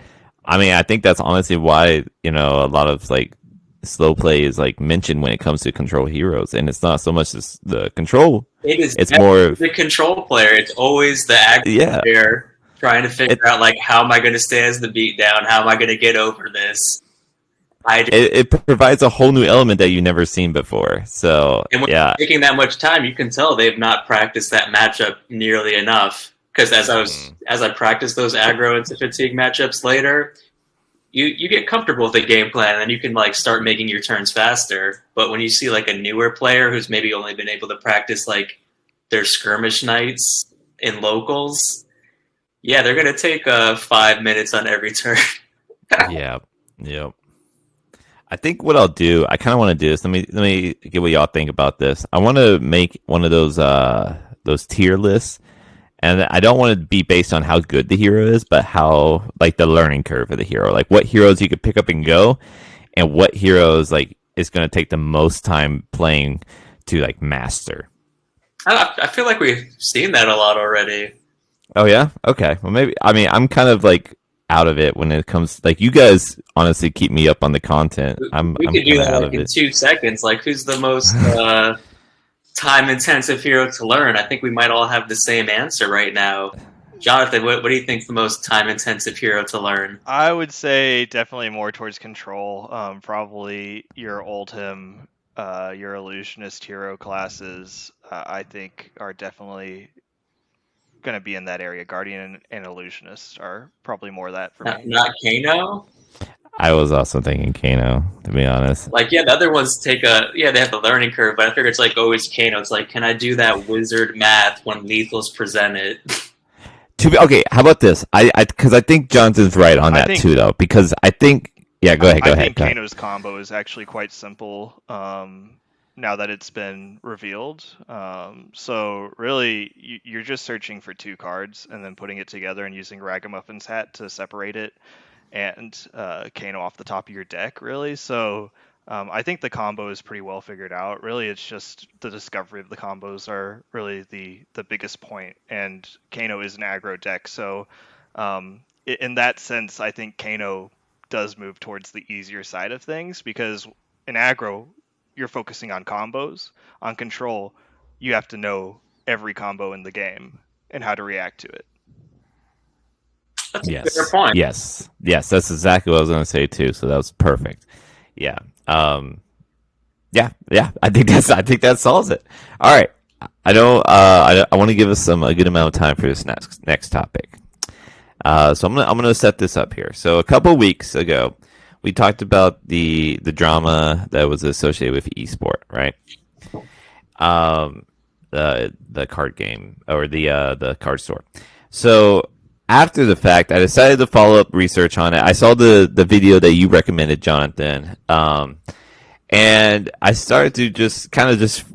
I think that's honestly why, a lot of like slow play is like mentioned when it comes to control heroes, and it's not so much the control. It's more the control player. It's always the aggro player trying to figure out like, how am I going to stay as the beatdown? How am I going to get over this? It provides a whole new element that you've never seen before. So, and when you're taking that much time, you can tell they've not practiced that matchup nearly enough. Because as I practiced those aggro into fatigue matchups later, you get comfortable with the game plan, and then you can like start making your turns faster. But when you see like a newer player who's maybe only been able to practice like their skirmish nights in locals, yeah, they're gonna take 5 minutes on every turn. Yep. I think what I'll do, I kind of want to do this. Let me get what y'all think about this. I want to make one of those tier lists, and I don't want to be based on how good the hero is, but how like the learning curve of the hero, like what heroes you could pick up and go, and what heroes like is going to take the most time playing to like master. I feel like we've seen that a lot already. Oh yeah, okay. Well, maybe I'm kind of like out of it when it comes, like, you guys honestly keep me up on the content. We could do that like in 2 seconds. Like, who's the most time intensive hero to learn? I think we might all have the same answer right now. Jonathan, what do you think the most time intensive hero to learn? I would say definitely more towards control. Probably your Oldhim, your illusionist hero classes, I think are definitely going to be in that area. Guardian and illusionist are probably more that for me. Not Kano? I was also thinking Kano, to be honest. Like, yeah, the other ones they have the learning curve, but I figure it's like always Kano. It's like, can I do that wizard math when lethal's presented? Okay, how about this? Because I think Johnson's right on that too, though. Because I think, go ahead. I think Kano's combo is actually quite simple. Now that it's been revealed. So really, you're just searching for 2 cards and then putting it together and using Ragamuffin's hat to separate it and Kano off the top of your deck, really. So I think the combo is pretty well figured out. Really, it's just the discovery of the combos are really the biggest point, and Kano is an aggro deck. So in that sense, I think Kano does move towards the easier side of things, because in aggro, you're focusing on combos. On control, you have to know every combo in the game and how to react to it. That's a fair point. Yes, that's exactly what I was going to say too. So that was perfect. Yeah, I think that solves it. All right, I want to give us a good amount of time for this next topic. So I'm gonna set this up here. So a couple weeks ago, we talked about the drama that was associated with esport, right? Um, the card game or the card store. So after the fact, I decided to follow up research on it. I saw the video that you recommended, Jonathan. And I started to just kind of just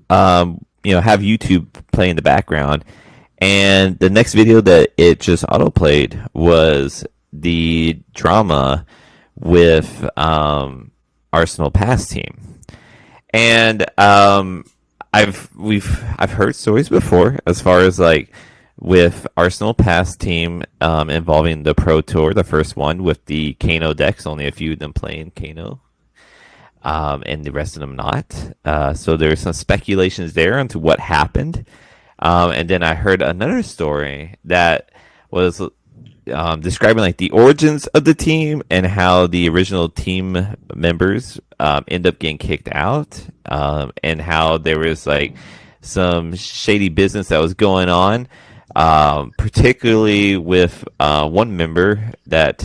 have YouTube play in the background. And the next video that it just autoplayed was the drama with Arsenal Pass team. And I've heard stories before as far as like with Arsenal Pass team involving the Pro Tour, the first one with the Kano decks, only a few of them playing Kano, and the rest of them not. So there's some speculations there into what happened. And then I heard another story that was describing like the origins of the team and how the original team members end up getting kicked out, and how there was like some shady business that was going on, particularly with one member that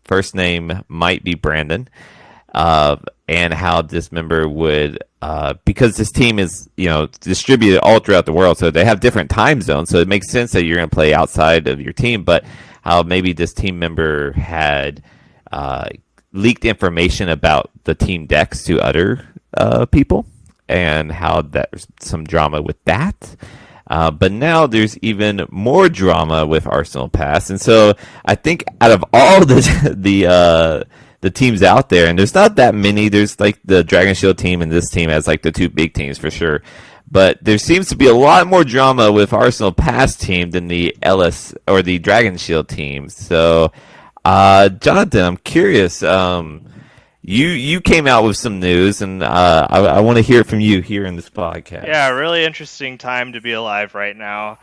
first name might be Brandon, and how this member would, because this team is, distributed all throughout the world, so they have different time zones, so it makes sense that you're going to play outside of your team, but how maybe this team member had leaked information about the team decks to other people, and how there's some drama with that. But now there's even more drama with Arsenal Pass, and so I think out of all the teams out there, and there's not that many. There's like the Dragon Shield team, and this team has like the two big teams for sure. But there seems to be a lot more drama with Arsenal Pass team than the LS or the Dragon Shield team. So, Jonathan, I'm curious. You came out with some news, and I want to hear from you here in this podcast. Yeah, really interesting time to be alive right now.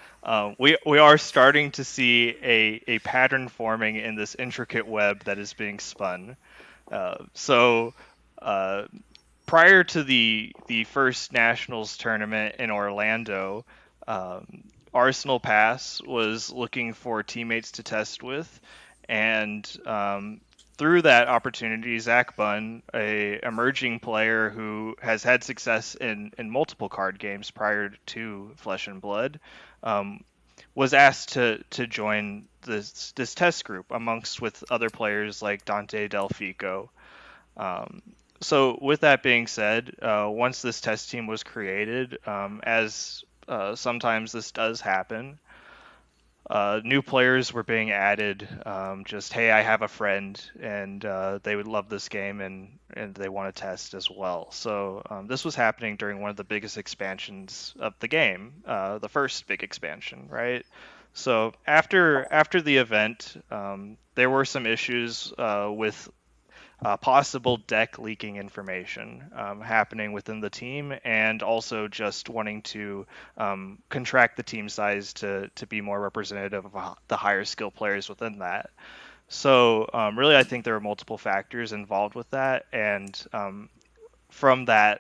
We are starting to see a pattern forming in this intricate web that is being spun. So prior to the first Nationals tournament in Orlando, Arsenal Pass was looking for teammates to test with, and through that opportunity, Zach Bunn, a emerging player who has had success in multiple card games prior to Flesh and Blood, was asked to join this test group amongst with other players like Dante Delfico. So with that being said, once this test team was created, as sometimes this does happen, new players were being added. Just, hey, I have a friend and they would love this game and they want to test as well. So this was happening during one of the biggest expansions of the game, the first big expansion, right? So after the event, there were some issues with possible deck leaking information happening within the team, and also just wanting to contract the team size to be more representative of the higher skill players within that. So really, I think there are multiple factors involved with that, and from that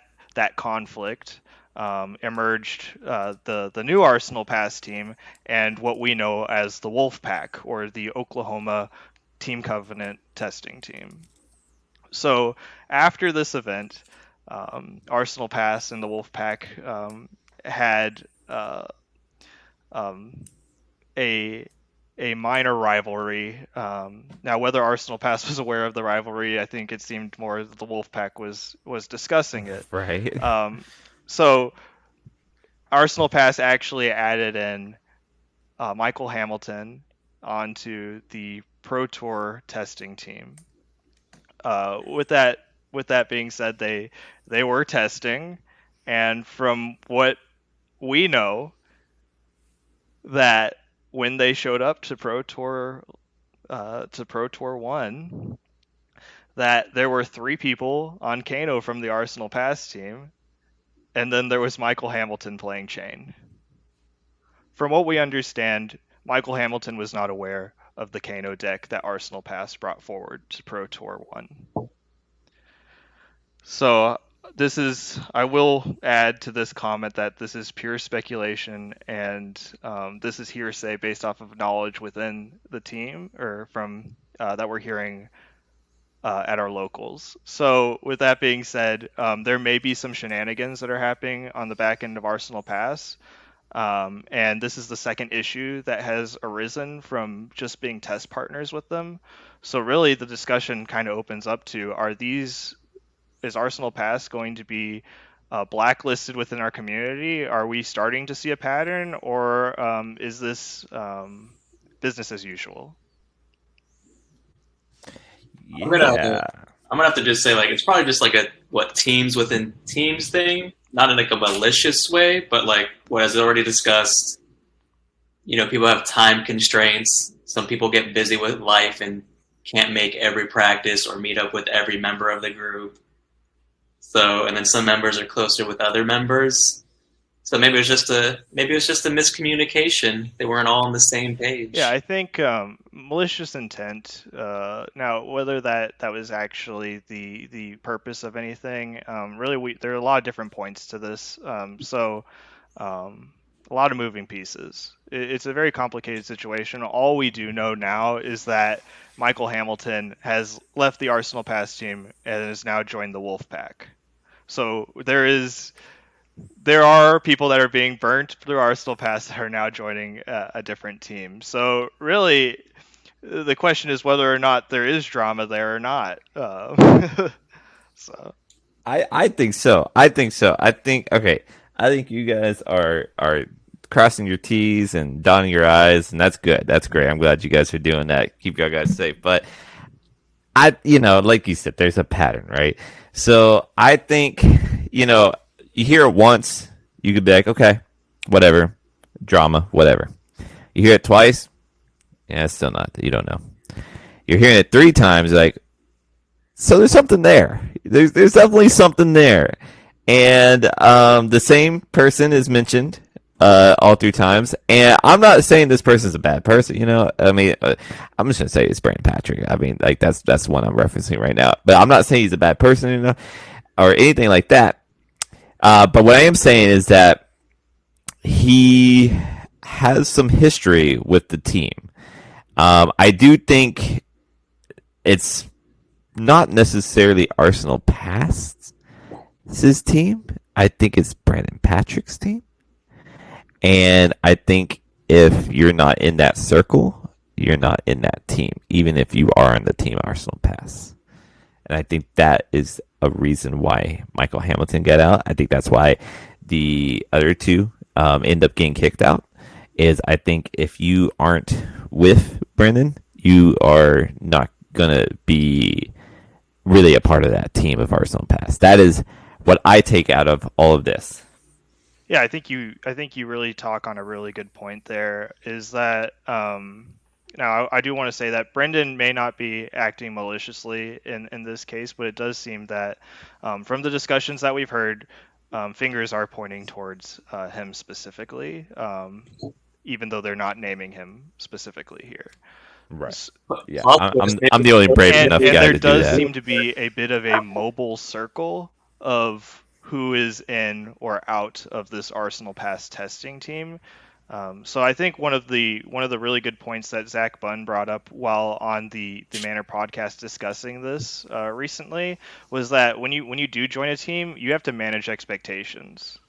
conflict emerged the new Arsenal Pass team and what we know as the Wolf Pack, or the Oklahoma Team Covenant testing team. So after this event, Arsenal Pass and the Wolfpack had um, a minor rivalry. Now, whether Arsenal Pass was aware of the rivalry, I think it seemed more that the Wolfpack was discussing it. Right. So Arsenal Pass actually added in Michael Hamilton onto the Pro Tour testing team. With that being said, they were testing, and from what we know, that when they showed up to Pro Tour One, that there were three people on Kano from the Arsenal Pass team, and then there was Michael Hamilton playing Chain. From what we understand, Michael Hamilton was not aware of the Kano deck that Arsenal Pass brought forward to Pro Tour 1. So I will add to this comment that this is pure speculation, and this is hearsay based off of knowledge within the team, or from that we're hearing at our locals. So with that being said, there may be some shenanigans that are happening on the back end of Arsenal Pass. And this is the second issue that has arisen from just being test partners with them. So really the discussion kind of opens up to, is Arsenal Pass going to be blacklisted within our community? Are we starting to see a pattern, or is this business as usual? I'm gonna Yeah. I'm gonna have to just say like it's probably just like a teams within teams thing, not in like a malicious way, but like what as already discussed. People have time constraints. Some people get busy with life and can't make every practice or meet up with every member of the group. So, and then some members are closer with other members. So maybe it was just a miscommunication. They weren't all on the same page. Yeah, I think malicious intent. Now, whether that was actually the purpose of anything, really, there are a lot of different points to this. A lot of moving pieces. It's a very complicated situation. All we do know now is that Michael Hamilton has left the Arsenal Pass team and has now joined the Wolfpack. So there are people that are being burnt through Arsenal Pass that are now joining a different team. So really, the question is whether or not there is drama there or not. So I think so. I think so. I think you guys are crossing your T's and dotting your I's, and that's good. That's great. I'm glad you guys are doing that. Keep you guys safe. But like you said, there's a pattern, right? So I think, you hear it once, you could be like, okay, whatever, drama, whatever. You hear it twice, yeah, it's still not. You don't know. You're hearing it 3 times, like, so there's something there. There's definitely something there. And the same person is mentioned all 3 times. And I'm not saying this person's a bad person, I mean, I'm just gonna say it's Brandon Patrick. I mean, like that's the one I'm referencing right now. But I'm not saying he's a bad person, or anything like that. But what I am saying is that he has some history with the team. I do think it's not necessarily Arsenal Past's team. I think it's Brandon Patrick's team. And I think if you're not in that circle, you're not in that team, even if you are on the team Arsenal Pass. And I think that is a reason why Michael Hamilton got out. I think that's why the other 2 end up getting kicked out. Is I think if you aren't with Brendan, you are not gonna be really a part of that team of Arsenal Pass. That is what I take out of all of this. yeah, I think you really talk on a really good point there. Is that now I do want to say that Brendan may not be acting maliciously in this case, but it does seem that from the discussions that we've heard, fingers are pointing towards him specifically, even though they're not naming him specifically here. Right. Yeah, I'm the only brave enough guy there to do does that. seem to be a bit of a mobile circle of who is in or out of this Arsenal Pass testing team. So I think one of the really good points that Zach Bunn brought up while on the Manor podcast discussing this recently was that when you do join a team, you have to manage expectations.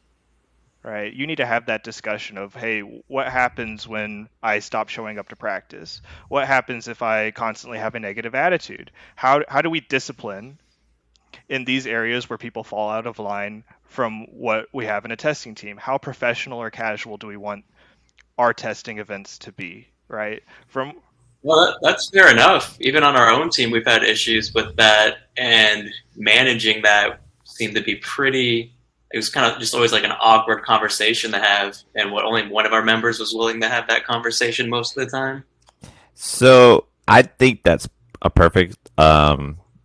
Right? You need to have that discussion of, hey, what happens when I stop showing up to practice? What happens if I constantly have a negative attitude? How do we discipline in these areas where people fall out of line from what we have in a testing team? How professional or casual do we want our testing events to be, right? Well, that's fair enough. Even on our own team, we've had issues with that, and managing that seemed to be pretty. It was kind of just always like an awkward conversation to have, and only one of our members was willing to have that conversation most of the time. So I think that's a perfect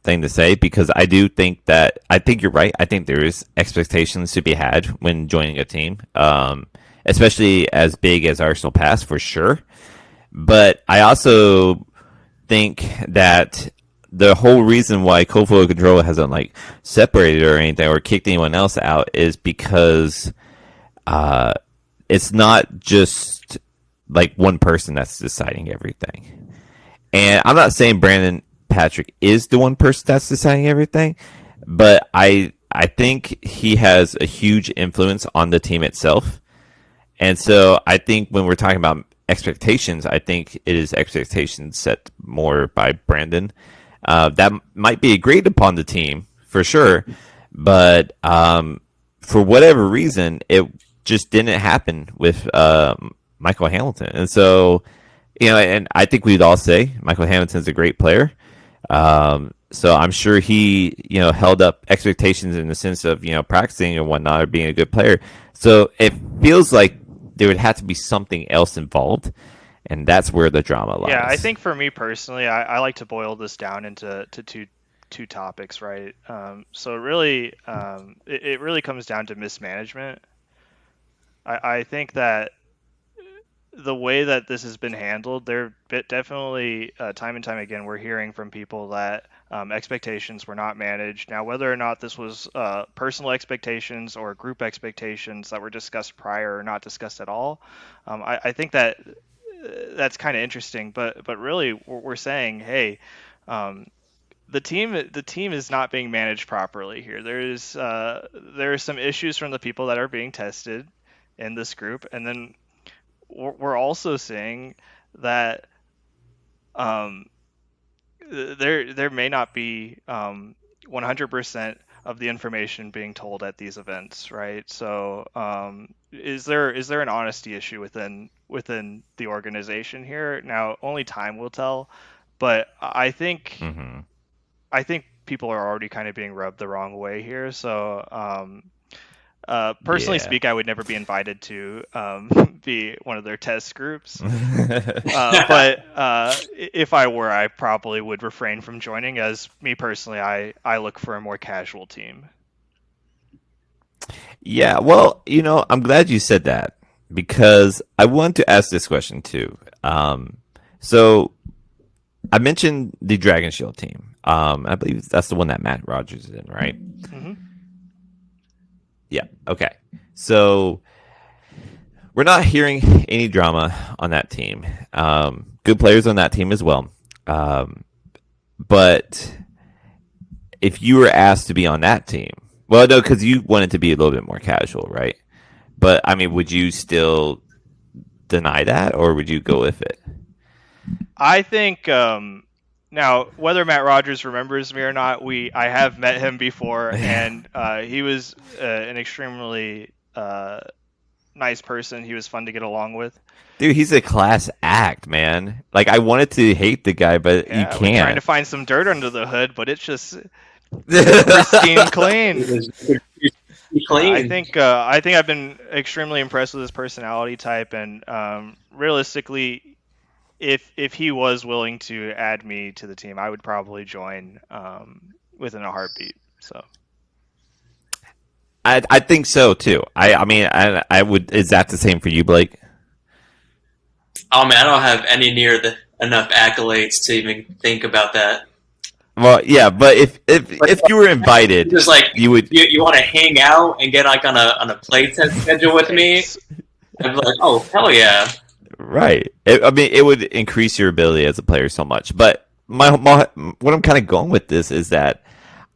thing to say, because I think you're right. I think there is expectations to be had when joining a team, especially as big as Arsenal Pass, for sure. But I also think that the whole reason why Kofo Control hasn't separated or anything or kicked anyone else out is because it's not just one person that's deciding everything. And I'm not saying Brandon Patrick is the one person that's deciding everything, but I think he has a huge influence on the team itself. And so I think when we're talking about expectations, I think it is expectations set more by Brandon. That might be agreed upon the team for sure, but for whatever reason, it just didn't happen with Michael Hamilton. And so, and I think we'd all say Michael Hamilton's a great player. So I'm sure he, held up expectations in the sense of, practicing and whatnot or being a good player. So it feels like there would have to be something else involved, and that's where the drama lies. Yeah, I think for me personally, I like to boil this down into two topics, right? So really, it really comes down to mismanagement. I think that the way that this has been handled, there definitely time and time again we're hearing from people that expectations were not managed. Now, whether or not this was personal expectations or group expectations that were discussed prior or not discussed at all, I think that that's kind of interesting. But really, we're saying, hey, the team is not being managed properly here. There are some issues from the people that are being tested in this group, and then we're also seeing that there may not be 100% of the information being told at these events, right? So is there an honesty issue within the organization here? Now, only time will tell, but I think people are already kind of being rubbed the wrong way here. So personally speak, I would never be invited to be one of their test groups. But if I were, I probably would refrain from joining, as me personally, I look for a more casual team. Yeah, well, I'm glad you said that because I want to ask this question too. So I mentioned the Dragon Shield team. I believe that's the one that Matt Rogers is in, right? Mm-hmm. Yeah. Okay. So we're not hearing any drama on that team. Good players on that team as well. But if you were asked to be on that team, well, no, because you wanted to be a little bit more casual, right? But I mean, would you still deny that, or would you go with it? I think now, whether Matt Rogers remembers me or not, I have met him before, and he was an extremely nice person. He was fun to get along with. Dude, he's a class act, man. Like, I wanted to hate the guy, but you can't. We're trying to find some dirt under the hood, but it's just pristine clean. Clean. I think I've been extremely impressed with his personality type, and realistically, if he was willing to add me to the team, I would probably join within a heartbeat. So I think so too. I mean I would. Is that the same for you, Blake? Oh man, I don't have any near enough accolades to even think about that. Well, yeah, but if you were invited, just like you would. You want to hang out and get like on a play test schedule with me? I'd be like, oh hell yeah! Right. It would increase your ability as a player so much. But what I'm kind of going with this is that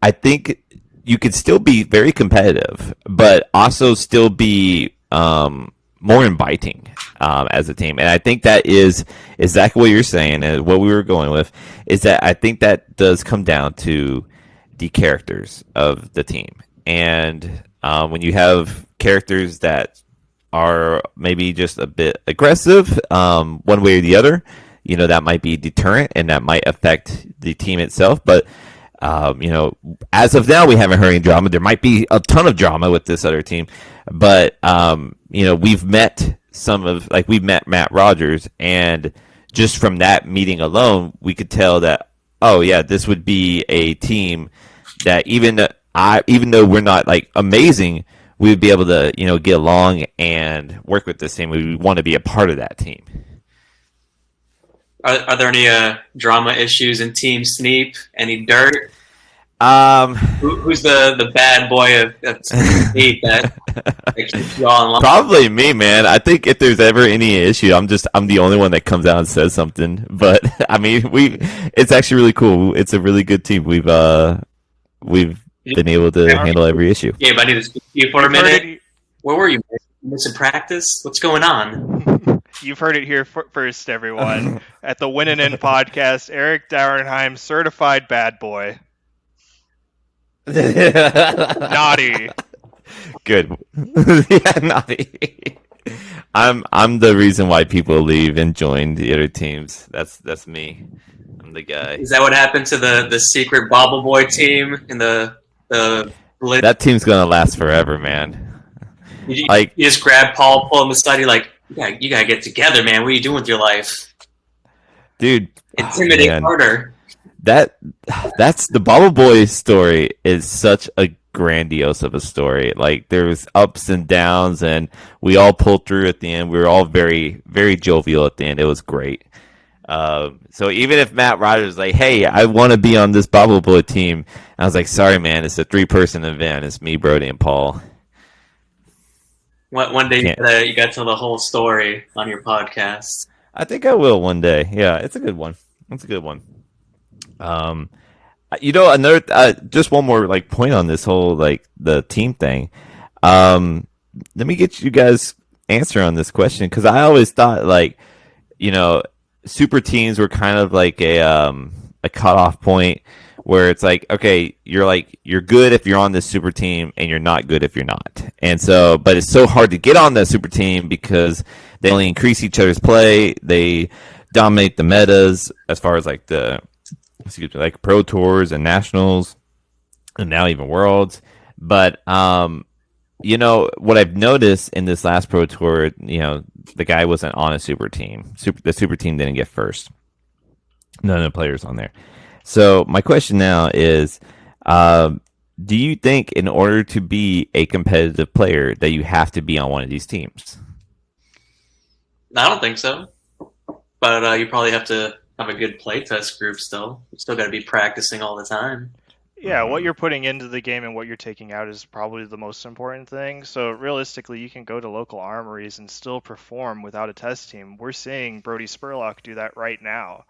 I think you could still be very competitive, but also still be more inviting as a team. And I think that is exactly what you're saying, and what we were going with is that I think that does come down to the characters of the team. And when you have characters that are maybe just a bit aggressive, one way or the other, that might be deterrent and that might affect the team itself. But, as of now, we haven't heard any drama. There might be a ton of drama with this other team, but, we've met we've met Matt Rogers, and just from that meeting alone, we could tell that, oh yeah, this would be a team that even though we're not like amazing, we would be able to, get along and work with this team. We want to be a part of that team. Are there any drama issues in Team Sneep? Any dirt? Who's the bad boy of Sneep that keeps you all in line? Probably me, man. I think if there's ever any issue, I'm the only one that comes out and says something. But I mean, it's actually really cool. It's a really good team. We've been able to handle every issue. Gabe, I need to speak to you for a minute. Where were you? Missing practice? What's going on? You've heard it here first, everyone. At the ANNNND podcast, Eric Dauernheim, certified bad boy. Naughty. Good. Yeah, naughty. I'm the reason why people leave and join the other teams. That's me. I'm the guy. Is that what happened to the secret Bobble Boy team in the That team's gonna last forever, man. You just grab Paul, pull him aside, you're like, you gotta get together, man. What are you doing with your life? Dude. Intimidate harder. That's the Bubble Boy story is such a grandiose of a story. Like there was ups and downs and we all pulled through at the end. We were all very, very jovial at the end. It was great. So even if Matt Rogers like, hey, I want to be on this Bubble Boy team, I was like, sorry, man, it's a 3-person event. It's me, Brody, and Paul. One day you got to tell the whole story on your podcast. I think I will one day. Yeah, it's a good one. It's a good one. Another just one more like point on this whole like the team thing. Let me get you guys' answer on this question because I always thought like, super teams were kind of like a cutoff point where it's like, okay, you're good if you're on this super team and you're not good if you're not. And so, but it's so hard to get on that super team because they only increase each other's play. They dominate the metas as far as like like pro tours and nationals and now even worlds. But, what I've noticed in this last pro tour, the guy wasn't on a super team. The super team didn't get first. None of the players on there. So my question now is, do you think in order to be a competitive player that you have to be on one of these teams? I don't think so. But you probably have to have a good playtest group still. You still got to be practicing all the time. Yeah, what you're putting into the game and what you're taking out is probably the most important thing. So realistically, you can go to local armories and still perform without a test team. We're seeing Brody Spurlock do that right now.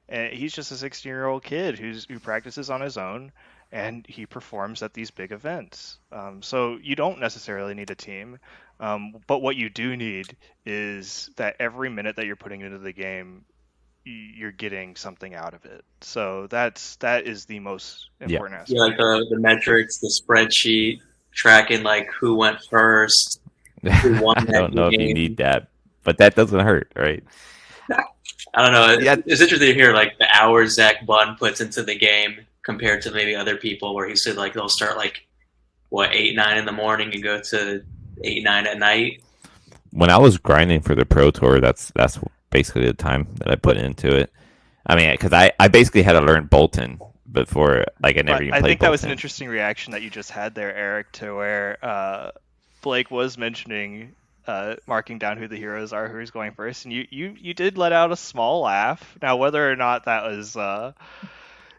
And he's just a 16-year-old kid who practices on his own, and he performs at these big events. So you don't necessarily need a team, but what you do need is that every minute that you're putting into the game, you're getting something out of it. So that is the most important aspect. Yeah, like the metrics, the spreadsheet, tracking like who went first, who won I don't know if you need that, but that doesn't hurt, right? I don't know. It's interesting to hear like the hours Zach Bunn puts into the game compared to maybe other people where he said like they'll start like 8-9 in the morning and go to 8-9 at night. When I was grinding for the pro tour, that's basically the time that I put into it. I mean, because I basically had to learn Bolton before, like I never even played. I think Bolton. That was an interesting reaction that you just had there, Eric, to where Blake was mentioning marking down who the heroes are, who's going first, and you did let out a small laugh. Now, whether or not that was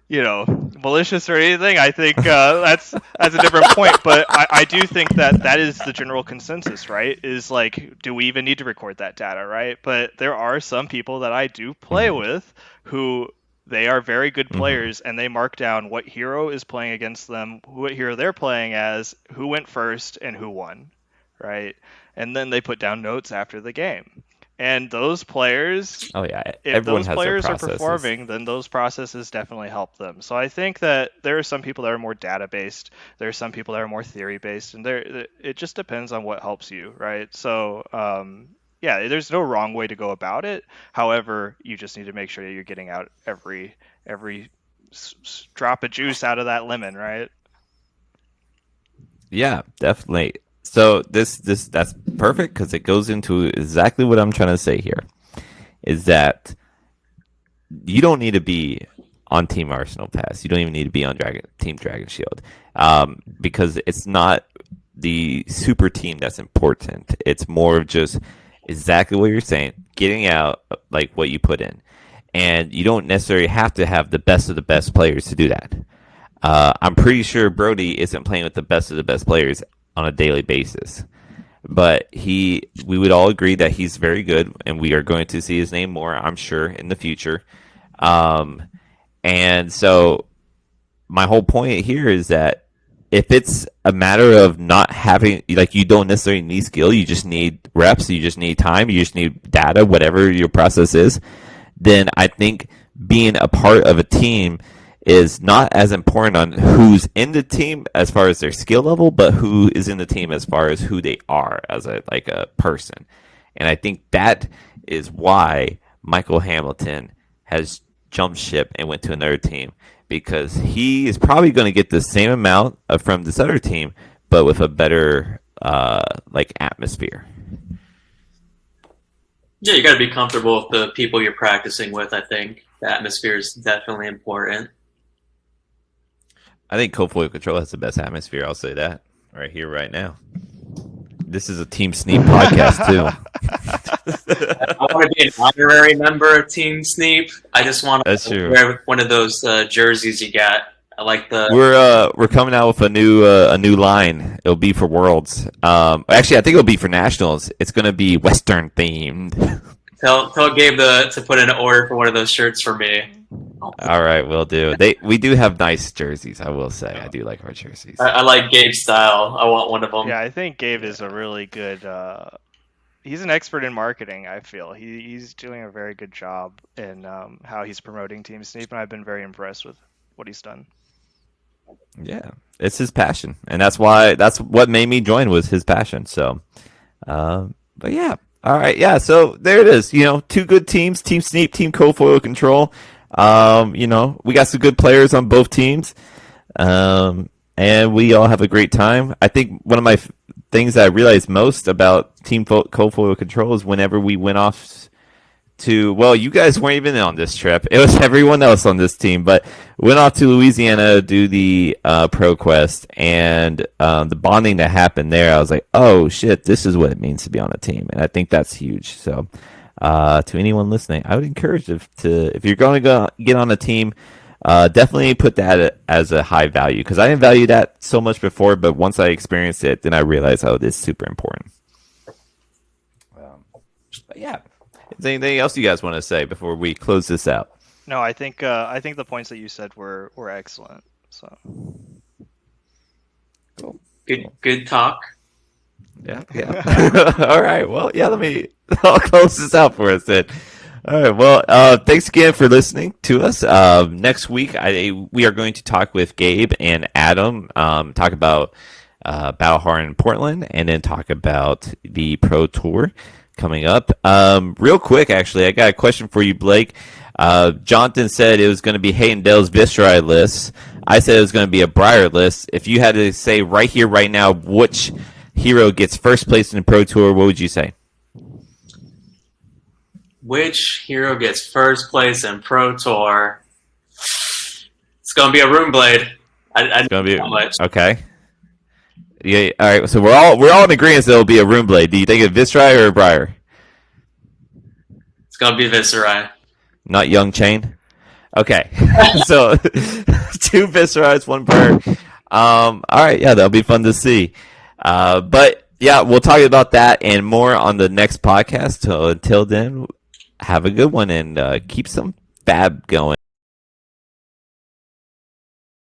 malicious or anything, I think that's a different point. But I do think that is the general consensus, right? Is like, do we even need to record that data, right? But there are some people that I do play with who they are very good players, and they mark down what hero is playing against them, what hero they're playing as, who went first, and who won, right? And then they put down notes after the game. And those players, if those players are performing, then those processes definitely help them. So I think that there are some people that are more data-based. There are some people that are more theory-based. And it just depends on what helps you, right? So, there's no wrong way to go about it. However, you just need to make sure that you're getting out every drop of juice out of that lemon, right? Yeah, definitely. So that's perfect because it goes into exactly what I'm trying to say here, is that you don't need to be on Team Arsenal Pass. You don't even need to be on Team Dragon Shield, because it's not the super team that's important. It's more of just exactly what you're saying, getting out like what you put in, and you don't necessarily have to have the best of the best players to do that. I'm pretty sure Brody isn't playing with the best of the best players on a daily basis. But we would all agree that he's very good, and we are going to see his name more, I'm sure, in the future. And so my whole point here is that if it's a matter of not having, like, you don't necessarily need skill, you just need reps, you just need time, you just need data, whatever your process is, then I think being a part of a team is not as important on who's in the team as far as their skill level, but who is in the team as far as who they are as a person. And I think that is why Michael Hamilton has jumped ship and went to another team, because he is probably going to get the same amount from this other team, but with a better atmosphere. Yeah, you got to be comfortable with the people you're practicing with. I think the atmosphere is definitely important. I think Cofoil Control has the best atmosphere. I'll say that right here, right now. This is a Team Sneep podcast too. I want to be an honorary member of Team Sneep. I just want to wear one of those jerseys you got. I like the. We're coming out with a new line. It'll be for Worlds. Actually, I think it'll be for Nationals. It's going to be Western themed. Tell Gabe to put in an order for one of those shirts for me. All right, we'll do. We do have nice jerseys, I will say. I do like our jerseys. I like Gabe's style. I want one of them. Yeah, I think Gabe is a really good. He's an expert in marketing. I feel he's doing a very good job in how he's promoting Team Sneep, and I've been very impressed with what he's done. Yeah, it's his passion, and that's what made me join, was his passion. So, but yeah, all right, yeah. So there it is. Two good teams: Team Sneep, Team Cofoil Control. We got some good players on both teams, and we all have a great time. I think one of my things that I realized most about Team Cofoil Control is whenever we went off you guys weren't even on this trip. It was everyone else on this team, but went off to Louisiana to do the Pro Quest, and the bonding that happened there, I was like, oh shit, this is what it means to be on a team, and I think that's huge. So. To anyone listening, I would encourage if you're going to get on a team, definitely put that as a high value, because I didn't value that so much before, but once I experienced it, then I realized how it is super important. But yeah, is there anything else you guys want to say before we close this out? No, I think the points that you said were excellent. So cool. Good talk. Yeah. All right. Well, yeah. I'll close this out for us then. All right. Well, thanks again for listening to us. Next week, we are going to talk with Gabe and Adam. Talk about Battlehard in Portland, and then talk about the Pro Tour coming up. Real quick, actually, I got a question for you, Blake. Jonathan said it was going to be Hayden Dale's Viscerai list. I said it was going to be a Briar list. If you had to say right here, right now, which hero gets first place in the Pro Tour, what would you say? Which hero gets first place in Pro Tour? It's going to be a Runeblade. It's going to be much. Okay. Yeah. All right. So we're all in agreement that it'll be a Runeblade. Do you think it's Viscerai or a Briar? It's going to be Viscerai. Not Young Chain? Okay. So 2 Viscerais, 1 Briar. All right. Yeah, that'll be fun to see. But yeah, we'll talk about that and more on the next podcast. So until then, have a good one and keep some fab going.